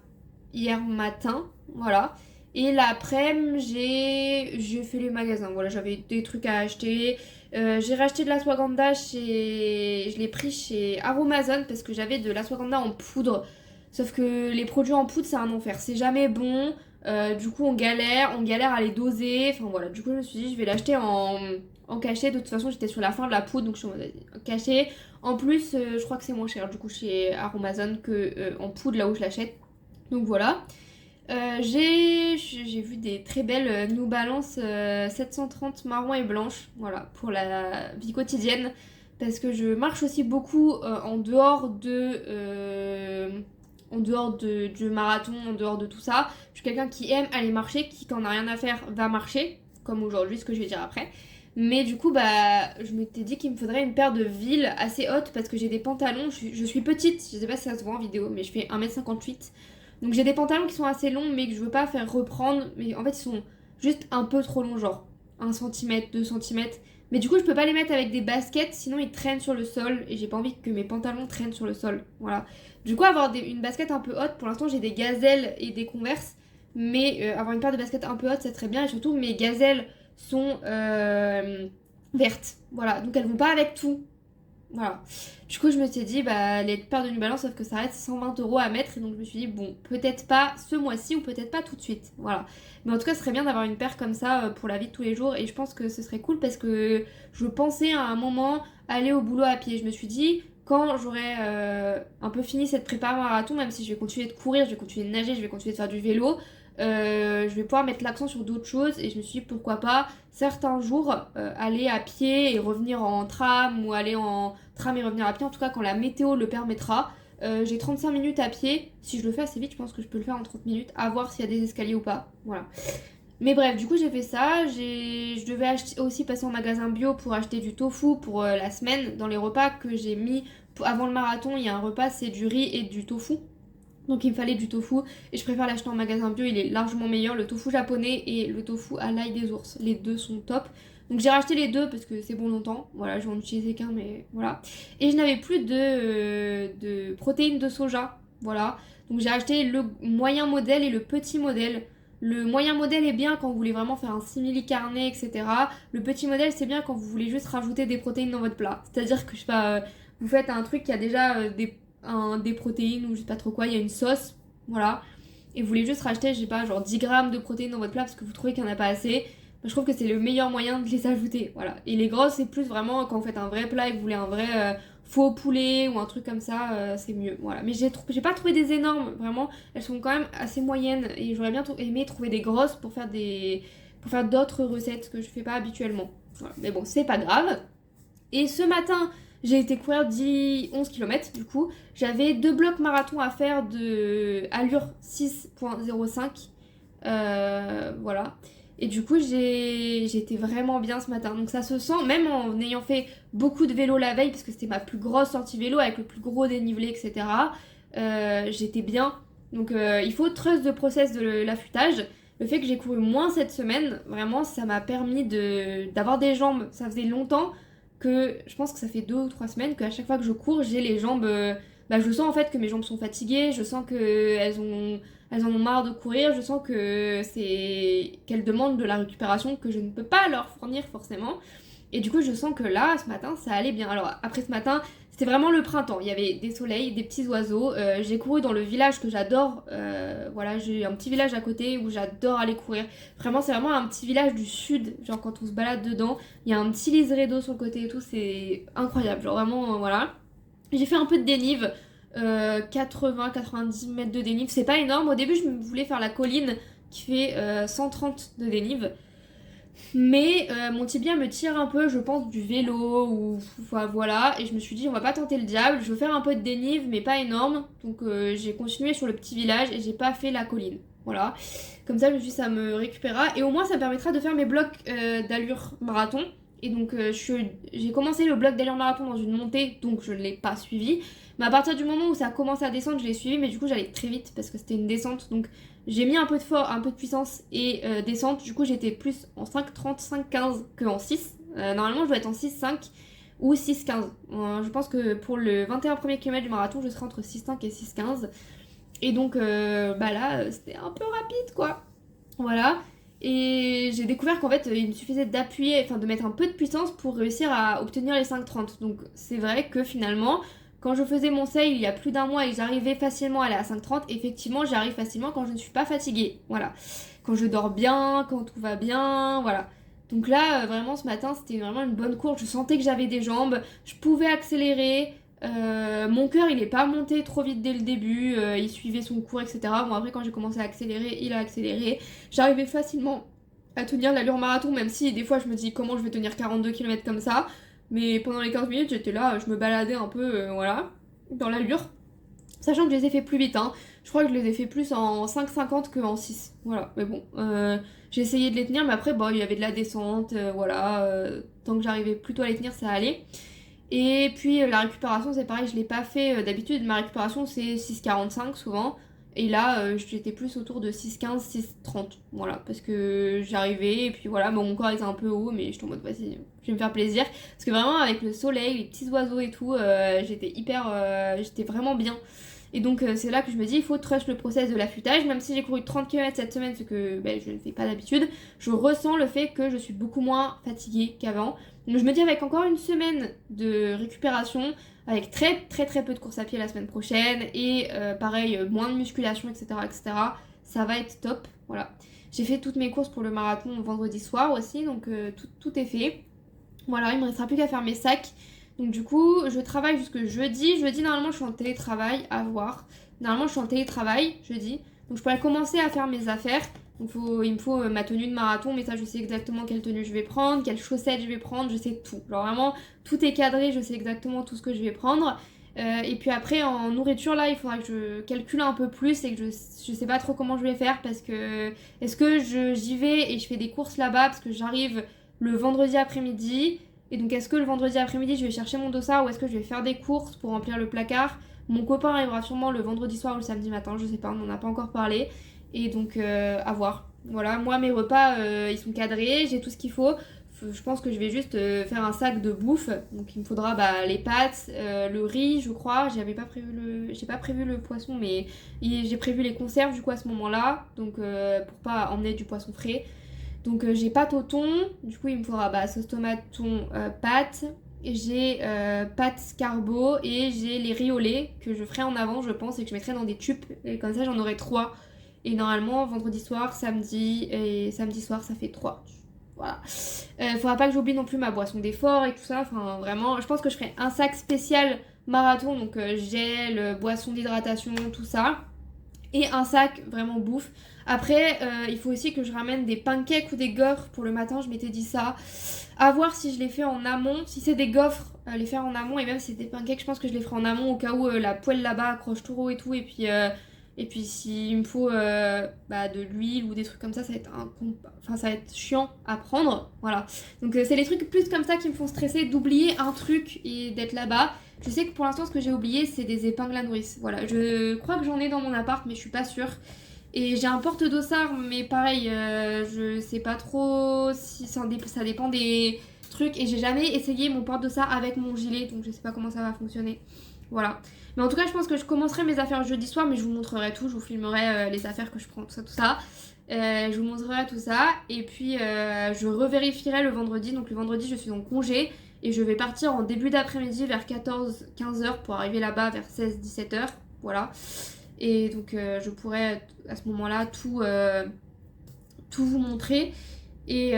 matin, voilà. Et l'après-midi, j'ai fait les magasins. Voilà, j'avais des trucs à acheter. J'ai racheté de l'ashwagandha je l'ai pris chez Aromazone parce que j'avais de l'ashwagandha en poudre. Sauf que les produits en poudre, c'est un enfer. C'est jamais bon. Du coup, on galère à les doser. Enfin voilà, du coup, je me suis dit, je vais l'acheter en cachet. De toute façon, j'étais sur la fin de la poudre, donc je suis en cachet. En plus, je crois que c'est moins cher du coup chez Aromazone que en poudre là où je l'achète. Donc voilà. J'ai vu des très belles New Balance 730 marron et blanche, voilà, pour la vie quotidienne, parce que je marche aussi beaucoup en dehors du marathon, en dehors de tout ça. Je suis quelqu'un qui aime aller marcher, qui quand on n'a rien à faire va marcher, comme aujourd'hui, ce que je vais dire après. Mais du coup, je m'étais dit qu'il me faudrait une paire de villes assez hautes parce que j'ai des pantalons, je suis petite, je sais pas si ça se voit en vidéo, mais je fais 1m58. Donc j'ai des pantalons qui sont assez longs mais que je veux pas faire reprendre. Mais en fait ils sont juste un peu trop longs, genre 1 cm, 2 cm. Mais du coup je peux pas les mettre avec des baskets sinon ils traînent sur le sol. Et j'ai pas envie que mes pantalons traînent sur le sol. Voilà. Du coup avoir une basket un peu haute, pour l'instant j'ai des gazelles et des Converse. Mais avoir une paire de baskets un peu haute ça serait bien. Et surtout mes gazelles sont vertes. Voilà. Donc elles vont pas avec tout. Voilà. Du coup, je me suis dit, bah, les paires de New Balance, sauf que ça reste 120 € à mettre. Et donc, je me suis dit, bon, peut-être pas ce mois-ci ou peut-être pas tout de suite. Voilà. Mais en tout cas, ce serait bien d'avoir une paire comme ça pour la vie de tous les jours. Et je pense que ce serait cool parce que je pensais à un moment aller au boulot à pied. Je me suis dit, quand j'aurai un peu fini cette prépa marathon, même si je vais continuer de courir, je vais continuer de nager, je vais continuer de faire du vélo, je vais pouvoir mettre l'accent sur d'autres choses. Et je me suis dit, pourquoi pas certains jours aller à pied et revenir en tram ou aller en tram et revenir à pied, en tout cas quand la météo le permettra. J'ai 35 minutes à pied, si je le fais assez vite, je pense que je peux le faire en 30 minutes, à voir s'il y a des escaliers ou pas. Voilà. Mais bref, du coup j'ai fait ça, je devais aussi passer en magasin bio pour acheter du tofu pour la semaine. Dans les repas que j'ai mis avant le marathon, il y a un repas, c'est du riz et du tofu. Donc il me fallait du tofu et je préfère l'acheter en magasin bio, il est largement meilleur, le tofu japonais et le tofu à l'ail des ours. Les deux sont top. Donc j'ai racheté les deux parce que c'est bon longtemps. Voilà, je vais en utiliser qu'un, mais voilà. Et je n'avais plus de protéines de soja. Voilà. Donc j'ai acheté le moyen modèle et le petit modèle. Le moyen modèle est bien quand vous voulez vraiment faire un simili carné, etc. Le petit modèle, c'est bien quand vous voulez juste rajouter des protéines dans votre plat. C'est-à-dire que, je sais pas, vous faites un truc qui a déjà des protéines ou je sais pas trop quoi, il y a une sauce, voilà. Et vous voulez juste racheter, je sais pas, genre 10 grammes de protéines dans votre plat parce que vous trouvez qu'il n'y en a pas assez. Je trouve que c'est le meilleur moyen de les ajouter, voilà. Et les grosses, c'est plus vraiment quand vous faites un vrai plat et que vous voulez un vrai faux poulet ou un truc comme ça, c'est mieux, voilà. Mais j'ai pas trouvé des énormes, vraiment. Elles sont quand même assez moyennes et j'aurais bien aimé trouver des grosses pour faire d'autres recettes que je fais pas habituellement. Voilà. Mais bon, c'est pas grave. Et ce matin, j'ai été courir 11 km du coup. J'avais 2 blocs marathon à faire de allure 6.05. Voilà. Et du coup, j'étais vraiment bien ce matin. Donc ça se sent, même en ayant fait beaucoup de vélo la veille, parce que c'était ma plus grosse sortie vélo avec le plus gros dénivelé, etc. J'étais bien. Donc il faut trust de process de l'affûtage. Le fait que j'ai couru moins cette semaine, vraiment, ça m'a permis d'avoir des jambes. Ça faisait longtemps que, je pense que ça fait 2 ou 3 semaines, qu'à chaque fois que je cours, j'ai les jambes... je sens en fait que mes jambes sont fatiguées, je sens qu'elles en ont marre de courir, je sens qu'elles demandent de la récupération que je ne peux pas leur fournir forcément. Et du coup, je sens que là, ce matin, ça allait bien. Alors, après ce matin, c'était vraiment le printemps. Il y avait des soleils, des petits oiseaux. J'ai couru dans le village que j'adore. Voilà, j'ai un petit village à côté où j'adore aller courir. Vraiment, c'est vraiment un petit village du sud. Genre, quand on se balade dedans, il y a un petit liseré d'eau sur le côté et tout. C'est incroyable. Genre, vraiment, voilà. J'ai fait un peu de dénive. 80-90 mètres de dénive. C'est pas énorme. Au début, je voulais faire la colline qui fait 130 de dénive. Mais mon tibia me tire un peu, je pense, du vélo ou voilà. Et je me suis dit, on va pas tenter le diable. Je veux faire un peu de dénive, mais pas énorme. Donc j'ai continué sur le petit village et j'ai pas fait la colline. Voilà. Comme ça, je me suis dit, ça me récupérera. Et au moins, ça me permettra de faire mes blocs d'allure marathon. Et donc, j'ai commencé le bloc d'allure marathon dans une montée, donc je ne l'ai pas suivi. Mais à partir du moment où ça a commencé à descendre, je l'ai suivi. Mais du coup, j'allais très vite parce que c'était une descente. Donc, j'ai mis un peu de puissance et descente. Du coup, j'étais plus en 5,30, 5,15 qu'en 6. Normalement, je dois être en 6,5 ou 6,15. Je pense que pour le 21 premier kilomètre du marathon, je serai entre 6,5 et 6,15. Et donc, là, c'était un peu rapide, quoi. Voilà. Et j'ai découvert qu'en fait, il me suffisait d'appuyer, enfin de mettre un peu de puissance pour réussir à obtenir les 5,30. Donc, c'est vrai que finalement... Quand je faisais mon sale il y a plus d'un mois et j'arrivais facilement à aller à 5,30, effectivement j'arrive facilement quand je ne suis pas fatiguée. Voilà. Quand je dors bien, quand tout va bien, voilà. Donc là, vraiment ce matin, c'était vraiment une bonne course. Je sentais que j'avais des jambes, je pouvais accélérer. Mon cœur, il est pas monté trop vite dès le début, il suivait son cours, etc. Bon, après, quand j'ai commencé à accélérer, il a accéléré. J'arrivais facilement à tenir l'allure marathon, même si des fois je me dis comment je vais tenir 42 km comme ça. Mais pendant les 15 minutes, j'étais là, je me baladais un peu, voilà, dans l'allure. Sachant que je les ai fait plus vite, hein. Je crois que je les ai fait plus en 5,50 qu'en 6. Voilà, mais bon, j'ai essayé de les tenir, mais après, bon, il y avait de la descente, voilà. Tant que j'arrivais plutôt à les tenir, ça allait. Et puis, la récupération, c'est pareil, je l'ai pas fait. D'habitude, ma récupération, c'est 6,45 souvent. Et là, j'étais plus autour de 6,15, 6,30. Voilà, parce que j'arrivais, et puis voilà, bon, mon corps était un peu haut, mais j'étais en mode, vas-y, je vais me faire plaisir. Parce que vraiment, avec le soleil, les petits oiseaux et tout, j'étais vraiment bien. Et donc, c'est là que je me dis, il faut trust le process de l'affûtage. Même si j'ai couru 30 km cette semaine, ce que je ne fais pas d'habitude, je ressens le fait que je suis beaucoup moins fatiguée qu'avant. Donc je me dis avec encore une semaine de récupération, avec très très très peu de course à pied la semaine prochaine et pareil, moins de musculation, etc., ça va être top. Voilà. J'ai fait toutes mes courses pour le marathon vendredi soir aussi, donc tout est fait. Voilà, il me restera plus qu'à faire mes sacs. Donc du coup, je travaille jusque jeudi. Jeudi, normalement, je suis en télétravail, à voir. Normalement, je suis en télétravail jeudi. Donc je pourrais commencer à faire mes affaires. Donc il me faut ma tenue de marathon, mais ça, je sais exactement quelle tenue je vais prendre, quelles chaussettes je vais prendre, je sais tout. Genre vraiment, tout est cadré, je sais exactement tout ce que je vais prendre. Et puis après, en nourriture, là, il faudra que je calcule un peu plus et que je sais pas trop comment je vais faire parce que est-ce que j'y vais et je fais des courses là-bas parce que j'arrive le vendredi après-midi. Et donc, est-ce que le vendredi après-midi, je vais chercher mon dossard ou est-ce que je vais faire des courses pour remplir le placard? Mon copain arrivera sûrement le vendredi soir ou le samedi matin, je sais pas, on n'en a pas encore parlé. Et donc, à voir. Voilà, moi, mes repas, ils sont cadrés, j'ai tout ce qu'il faut. Je pense que je vais juste faire un sac de bouffe. Donc, il me faudra les pâtes, le riz, je crois. J'ai pas prévu le poisson, mais j'ai prévu les conserves du coup à ce moment-là. Donc, pour pas emmener du poisson frais. Donc j'ai pâte au thon, du coup il me faudra sauce tomate, thon, pâte. J'ai pâte carbo et j'ai les riz au lait que je ferai en avant je pense et que je mettrai dans des tubes et comme ça j'en aurai 3. Et normalement vendredi soir, samedi et samedi soir ça fait 3. Voilà. Faudra pas que j'oublie non plus ma boisson d'effort et tout ça, enfin vraiment je pense que je ferai un sac spécial marathon donc gel, boisson d'hydratation, tout ça. Et un sac vraiment bouffe. Après, il faut aussi que je ramène des pancakes ou des gaufres pour le matin, je m'étais dit ça. À voir si je les fais en amont. Si c'est des gaufres, les faire en amont. Et même si c'est des pancakes, je pense que je les ferai en amont au cas où la poêle là-bas accroche trop et tout. Et puis s'il me faut de l'huile ou des trucs comme ça va être ça va être chiant à prendre. Voilà. Donc c'est les trucs plus comme ça qui me font stresser, d'oublier un truc et d'être là-bas. Je sais que pour l'instant, ce que j'ai oublié, c'est des épingles à nourrice. Voilà, je crois que j'en ai dans mon appart, mais je suis pas sûre. Et j'ai un porte-dossard, mais pareil, je sais pas trop si ça dépend des trucs. Et j'ai jamais essayé mon porte-dossard avec mon gilet, donc je sais pas comment ça va fonctionner. Voilà. Mais en tout cas, je pense que je commencerai mes affaires jeudi soir, mais je vous montrerai tout. Je vous filmerai les affaires que je prends, tout ça, tout ça. Je vous montrerai tout ça. Et puis, je revérifierai le vendredi. Donc le vendredi, je suis en congé. Et je vais partir en début d'après-midi vers 14-15h pour arriver là-bas vers 16-17h. Voilà. Et donc je pourrais à ce moment-là tout vous montrer et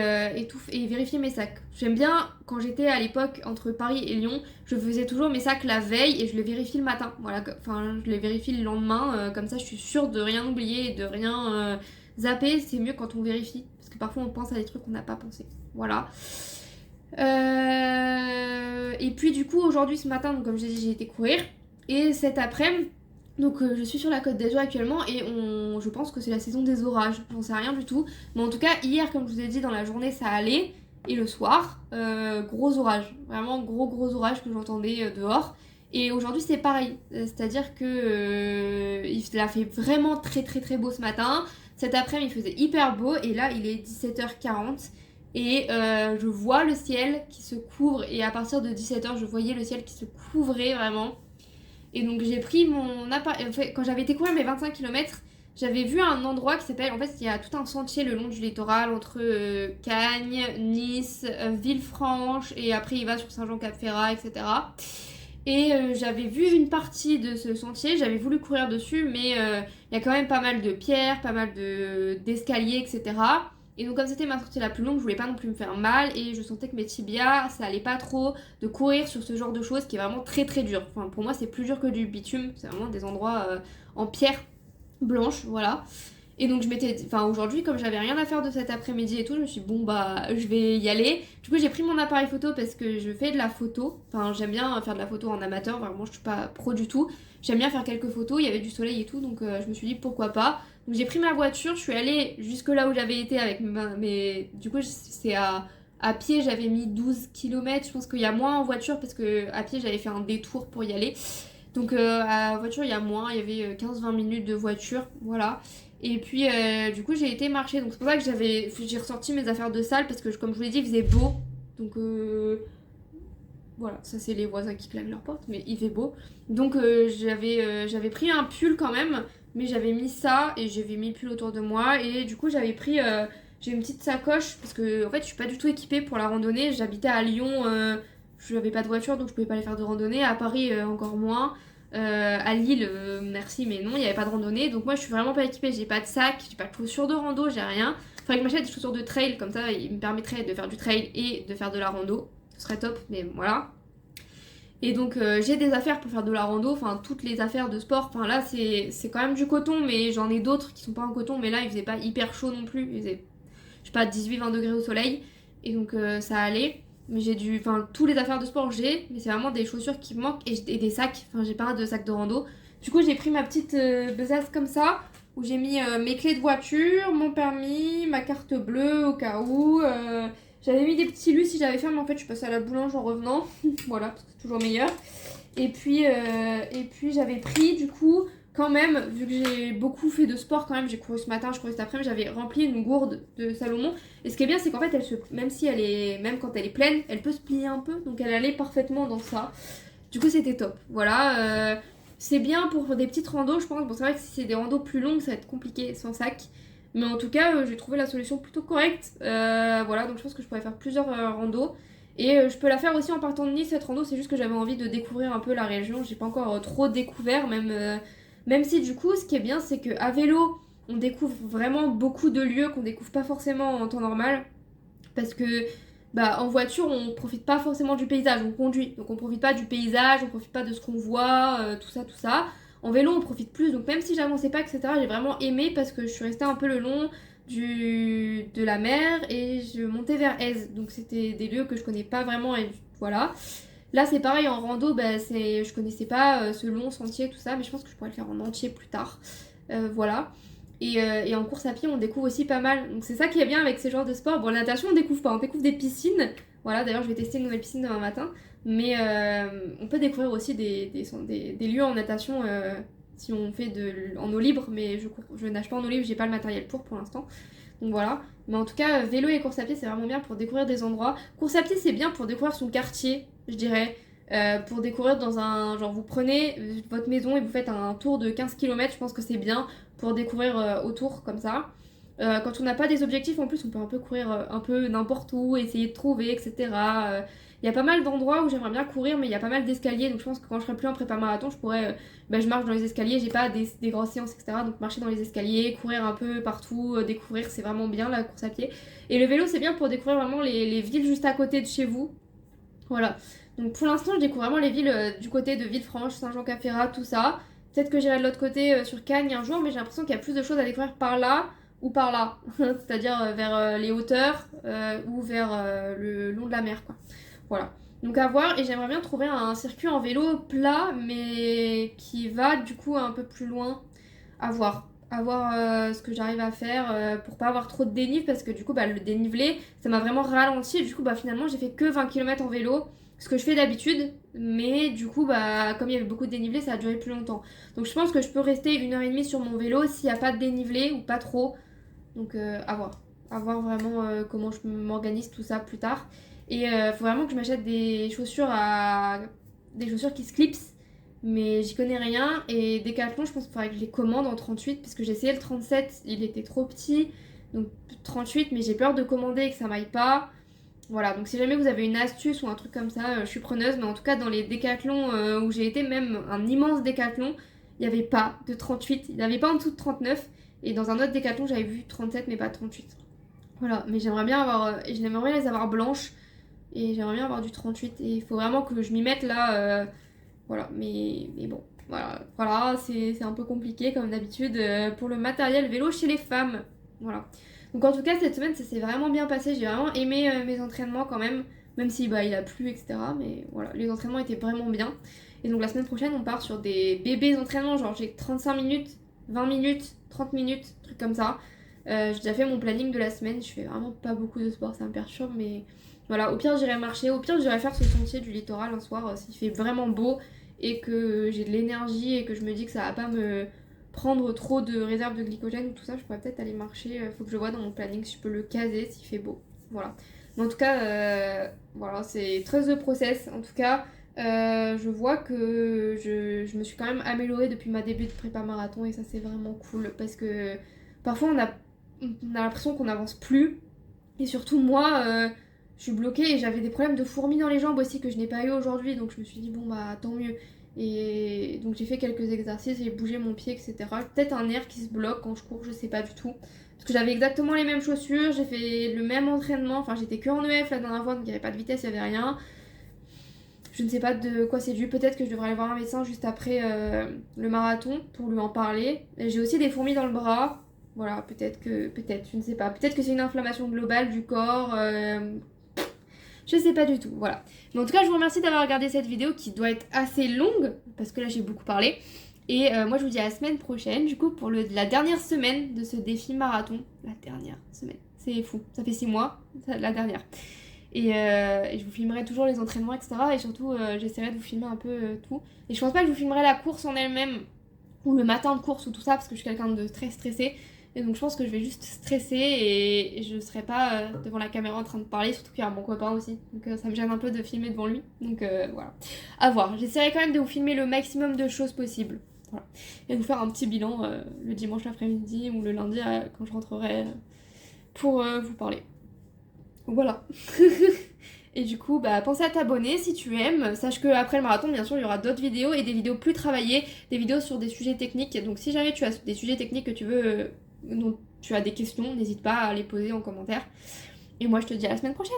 vérifier mes sacs. J'aime bien, quand j'étais à l'époque entre Paris et Lyon, je faisais toujours mes sacs la veille et je les vérifie le matin. Voilà, enfin je les vérifie le lendemain, comme ça je suis sûre de rien oublier et de rien zapper. C'est mieux quand on vérifie, parce que parfois on pense à des trucs qu'on n'a pas pensé. Voilà. Et puis du coup aujourd'hui ce matin, donc, comme j'ai dit, j'ai été courir et cet après-midi donc je suis sur la Côte d'Azur actuellement et je pense que c'est la saison des orages, j'en sais rien du tout, mais en tout cas hier comme je vous ai dit dans la journée ça allait et le soir gros orage, vraiment gros orage que j'entendais dehors. Et aujourd'hui c'est pareil, c'est-à-dire que il a fait vraiment très très très beau ce matin, cet après-midi il faisait hyper beau et là il est 17h40. Et je vois le ciel qui se couvre et à partir de 17h je voyais le ciel qui se couvrait vraiment. Et donc j'ai pris mon appareil, en fait, quand j'avais été courir mes 25 km, j'avais vu un endroit qui s'appelle, en fait il y a tout un sentier le long du littoral entre Cagnes, Nice, Villefranche et après il va sur Saint-Jean-Cap-Ferrat, etc. Et j'avais vu une partie de ce sentier, j'avais voulu courir dessus mais il y a quand même pas mal de pierres, pas mal d'escaliers, etc. Et donc comme c'était ma sortie la plus longue, je voulais pas non plus me faire mal et je sentais que mes tibias, ça allait pas trop de courir sur ce genre de choses qui est vraiment très très dur. Enfin pour moi c'est plus dur que du bitume, c'est vraiment des endroits en pierre blanche, voilà. Et donc aujourd'hui comme j'avais rien à faire de cet après-midi et tout, je me suis dit, bon je vais y aller. Du coup j'ai pris mon appareil photo parce que je fais de la photo, enfin j'aime bien faire de la photo en amateur, vraiment je suis pas pro du tout. J'aime bien faire quelques photos, il y avait du soleil et tout donc je me suis dit pourquoi pas. Donc j'ai pris ma voiture, je suis allée jusque là où j'avais été avec mes... Du coup c'est à pied j'avais mis 12 km, je pense qu'il y a moins en voiture parce que à pied j'avais fait un détour pour y aller. Donc à voiture il y a moins, il y avait 15-20 minutes de voiture, voilà. Et puis du coup j'ai été marcher, donc c'est pour ça que j'ai ressorti mes affaires de salle parce que comme je vous l'ai dit il faisait beau. Donc voilà, ça c'est les voisins qui claquent leur porte, mais il fait beau. Donc j'avais pris un pull quand même, mais j'avais mis ça et j'avais mis le pull autour de moi. Et du coup j'avais pris J'ai une petite sacoche parce que en fait je suis pas du tout équipée pour la randonnée. J'habitais à Lyon, je n'avais pas de voiture donc je pouvais pas aller faire de randonnée. À Paris encore moins. À Lille, merci mais non, il n'y avait pas de randonnée. Donc moi je suis vraiment pas équipée. J'ai pas de sac, j'ai pas de chaussures de rando, j'ai rien. Faudrait que je m'achète des chaussures de trail comme ça, il me permettrait de faire du trail et de faire de la rando. Ce serait top, mais voilà. Et donc j'ai des affaires pour faire de la rando, enfin toutes les affaires de sport, enfin là c'est quand même du coton, mais j'en ai d'autres qui sont pas en coton, mais là il faisait pas hyper chaud non plus, il faisait je sais pas 18-20 degrés au soleil, et donc ça allait. Mais enfin tous les affaires de sport j'ai, mais c'est vraiment des chaussures qui me manquent et des sacs, enfin j'ai pas de sac de rando. Du coup j'ai pris ma petite besace comme ça, où j'ai mis mes clés de voiture, mon permis, ma carte bleue au cas où. J'avais mis des petits lus si j'avais faim, mais en fait je suis passée à la boulange en revenant. Voilà, parce que c'est toujours meilleur. Et puis j'avais pris du coup, quand même, vu que j'ai beaucoup fait de sport quand même, j'ai couru ce matin, je courais cet après-midi, j'avais rempli une gourde de Salomon. Et ce qui est bien, c'est qu'en fait, même quand elle est pleine, elle peut se plier un peu, donc elle allait parfaitement dans ça. Du coup, c'était top. Voilà, c'est bien pour des petites randos, je pense. Bon, c'est vrai que si c'est des randos plus longues, ça va être compliqué sans sac. Mais en tout cas, j'ai trouvé la solution plutôt correcte. Voilà, donc je pense que je pourrais faire plusieurs randos. Et je peux la faire aussi en partant de Nice, cette rando, c'est juste que j'avais envie de découvrir un peu la région. J'ai pas encore trop découvert, même si du coup, ce qui est bien, c'est qu'à vélo, on découvre vraiment beaucoup de lieux qu'on découvre pas forcément en temps normal. Parce que bah, en voiture, on profite pas forcément du paysage, on conduit. Donc on profite pas du paysage, on profite pas de ce qu'on voit, tout ça, tout ça. En vélo, on profite plus. Donc même si j'avançais pas, etc., j'ai vraiment aimé parce que je suis restée un peu le long de la mer et je montais vers Aise. Donc c'était des lieux que je connais pas vraiment et voilà. Là c'est pareil en rando, bah, je connaissais pas ce long sentier, tout ça, mais je pense que je pourrais le faire en entier plus tard. Voilà. Et en course à pied, on découvre aussi pas mal. Donc c'est ça qui est bien avec ces genres de sports. Bon, la natation, on découvre pas. On découvre des piscines. Voilà, d'ailleurs, je vais tester une nouvelle piscine demain matin. Mais on peut découvrir aussi des lieux en natation si on fait en eau libre. Mais je nage pas en eau libre, j'ai pas le matériel pour l'instant. Donc voilà. Mais en tout cas, vélo et course à pied, c'est vraiment bien pour découvrir des endroits. Course à pied, c'est bien pour découvrir son quartier, je dirais. Pour découvrir dans un... Genre, vous prenez votre maison et vous faites un tour de 15 km, je pense que c'est bien pour découvrir autour comme ça. Quand on n'a pas des objectifs, en plus, on peut un peu courir un peu n'importe où, essayer de trouver, etc. Il y a pas mal d'endroits où j'aimerais bien courir, mais il y a pas mal d'escaliers, donc je pense que quand je serai plus en prépa marathon, je pourrais... je marche dans les escaliers, j'ai pas des grosses séances, etc. Donc marcher dans les escaliers, courir un peu partout, découvrir, c'est vraiment bien la course à pied. Et le vélo, c'est bien pour découvrir vraiment les villes juste à côté de chez vous. Voilà. Donc pour l'instant, je découvre vraiment les villes du côté de Villefranche, Saint-Jean-Cap-Ferrat, tout ça. Peut-être que j'irai de l'autre côté sur Cagnes un jour, mais j'ai l'impression qu'il y a plus de choses à découvrir par là ou par là. C'est-à-dire vers les hauteurs ou vers le long de la mer, quoi. Voilà. Donc à voir, et j'aimerais bien trouver un circuit en vélo plat, mais qui va du coup un peu plus loin. À voir. À voir ce que j'arrive à faire pour pas avoir trop de dénivelé, parce que du coup, le dénivelé, ça m'a vraiment ralenti. Et du coup, finalement, j'ai fait que 20 km en vélo, ce que je fais d'habitude, mais du coup, comme il y avait beaucoup de dénivelé, ça a duré plus longtemps. Donc je pense que je peux rester 1h30 sur mon vélo s'il n'y a pas de dénivelé ou pas trop. Donc à voir. À voir vraiment comment je m'organise tout ça plus tard. Et faut vraiment que je m'achète des chaussures qui se clipsent, mais j'y connais rien. Et Decathlon, je pense qu'il faudrait que je les commande en 38, parce que j'ai essayé le 37, il était trop petit, donc 38, mais j'ai peur de commander et que ça m'aille pas. Voilà, donc si jamais vous avez une astuce ou un truc comme ça, je suis preneuse. Mais en tout cas, dans les Decathlon où j'ai été, même un immense Decathlon, il n'y avait pas de 38, il n'y avait pas en dessous de 39. Et dans un autre Decathlon, j'avais vu 37, mais pas 38. Voilà, mais j'aimerais bien j'aimerais bien les avoir blanches. Et j'aimerais bien avoir du 38. Et il faut vraiment que je m'y mette là. Voilà, mais bon. Voilà, c'est un peu compliqué comme d'habitude pour le matériel vélo chez les femmes. Voilà. Donc en tout cas, cette semaine, ça s'est vraiment bien passé. J'ai vraiment aimé mes entraînements quand même si il a plu, etc. Mais voilà, les entraînements étaient vraiment bien. Et donc la semaine prochaine, on part sur des bébés entraînements. Genre j'ai 35 minutes, 20 minutes, 30 minutes, trucs comme ça. J'ai déjà fait mon planning de la semaine. Je fais vraiment pas beaucoup de sport, ça me perturbe. Mais voilà, au pire, j'irai marcher. Au pire, j'irai faire ce sentier du littoral un soir s'il fait vraiment beau et que j'ai de l'énergie et que je me dis que ça va pas me prendre trop de réserve de glycogène ou tout ça, je pourrais peut-être aller marcher. Faut que je vois dans mon planning si je peux le caser s'il fait beau. Voilà. Mais en tout cas, voilà, c'est très de process. En tout cas, je vois que je me suis quand même améliorée depuis ma début de prépa marathon et ça c'est vraiment cool parce que parfois on a on a l'impression qu'on n'avance plus. Et surtout, moi, je suis bloquée et j'avais des problèmes de fourmis dans les jambes aussi que je n'ai pas eu aujourd'hui. Donc je me suis dit, bon, bah tant mieux. Et donc j'ai fait quelques exercices, j'ai bougé mon pied, etc. Peut-être un nerf qui se bloque quand je cours, je sais pas du tout. Parce que j'avais exactement les mêmes chaussures, j'ai fait le même entraînement. Enfin, j'étais que en EF la dernière fois, donc il n'y avait pas de vitesse, il n'y avait rien. Je ne sais pas de quoi c'est dû. Peut-être que je devrais aller voir un médecin juste après le marathon pour lui en parler. Et j'ai aussi des fourmis dans le bras. Voilà, peut-être, je ne sais pas. Peut-être que c'est une inflammation globale du corps. Je sais pas du tout, voilà. Mais en tout cas, je vous remercie d'avoir regardé cette vidéo qui doit être assez longue, parce que là j'ai beaucoup parlé. Et moi je vous dis à la semaine prochaine, du coup, pour la dernière semaine de ce défi marathon. La dernière semaine, c'est fou. Ça fait 6 mois, la dernière. Et je vous filmerai toujours les entraînements, etc. Et surtout, j'essaierai de vous filmer un peu tout. Et je pense pas que je vous filmerai la course en elle-même, ou le matin de course, ou tout ça, parce que je suis quelqu'un de très stressé. Et donc je pense que je vais juste stresser et je serai pas devant la caméra en train de parler, surtout qu'il y a mon copain aussi. Donc ça me gêne un peu de filmer devant lui. Donc voilà. À voir. J'essaierai quand même de vous filmer le maximum de choses possibles. Voilà. Et de vous faire un petit bilan le dimanche l'après-midi ou le lundi quand je rentrerai pour vous parler. Voilà. Et du coup, bah, pensez à t'abonner si tu aimes. Sache qu'après le marathon, bien sûr, il y aura d'autres vidéos et des vidéos plus travaillées, des vidéos sur des sujets techniques. Donc si jamais tu as des sujets techniques que tu veux, dont tu as des questions, n'hésite pas à les poser en commentaire. Et moi, je te dis à la semaine prochaine.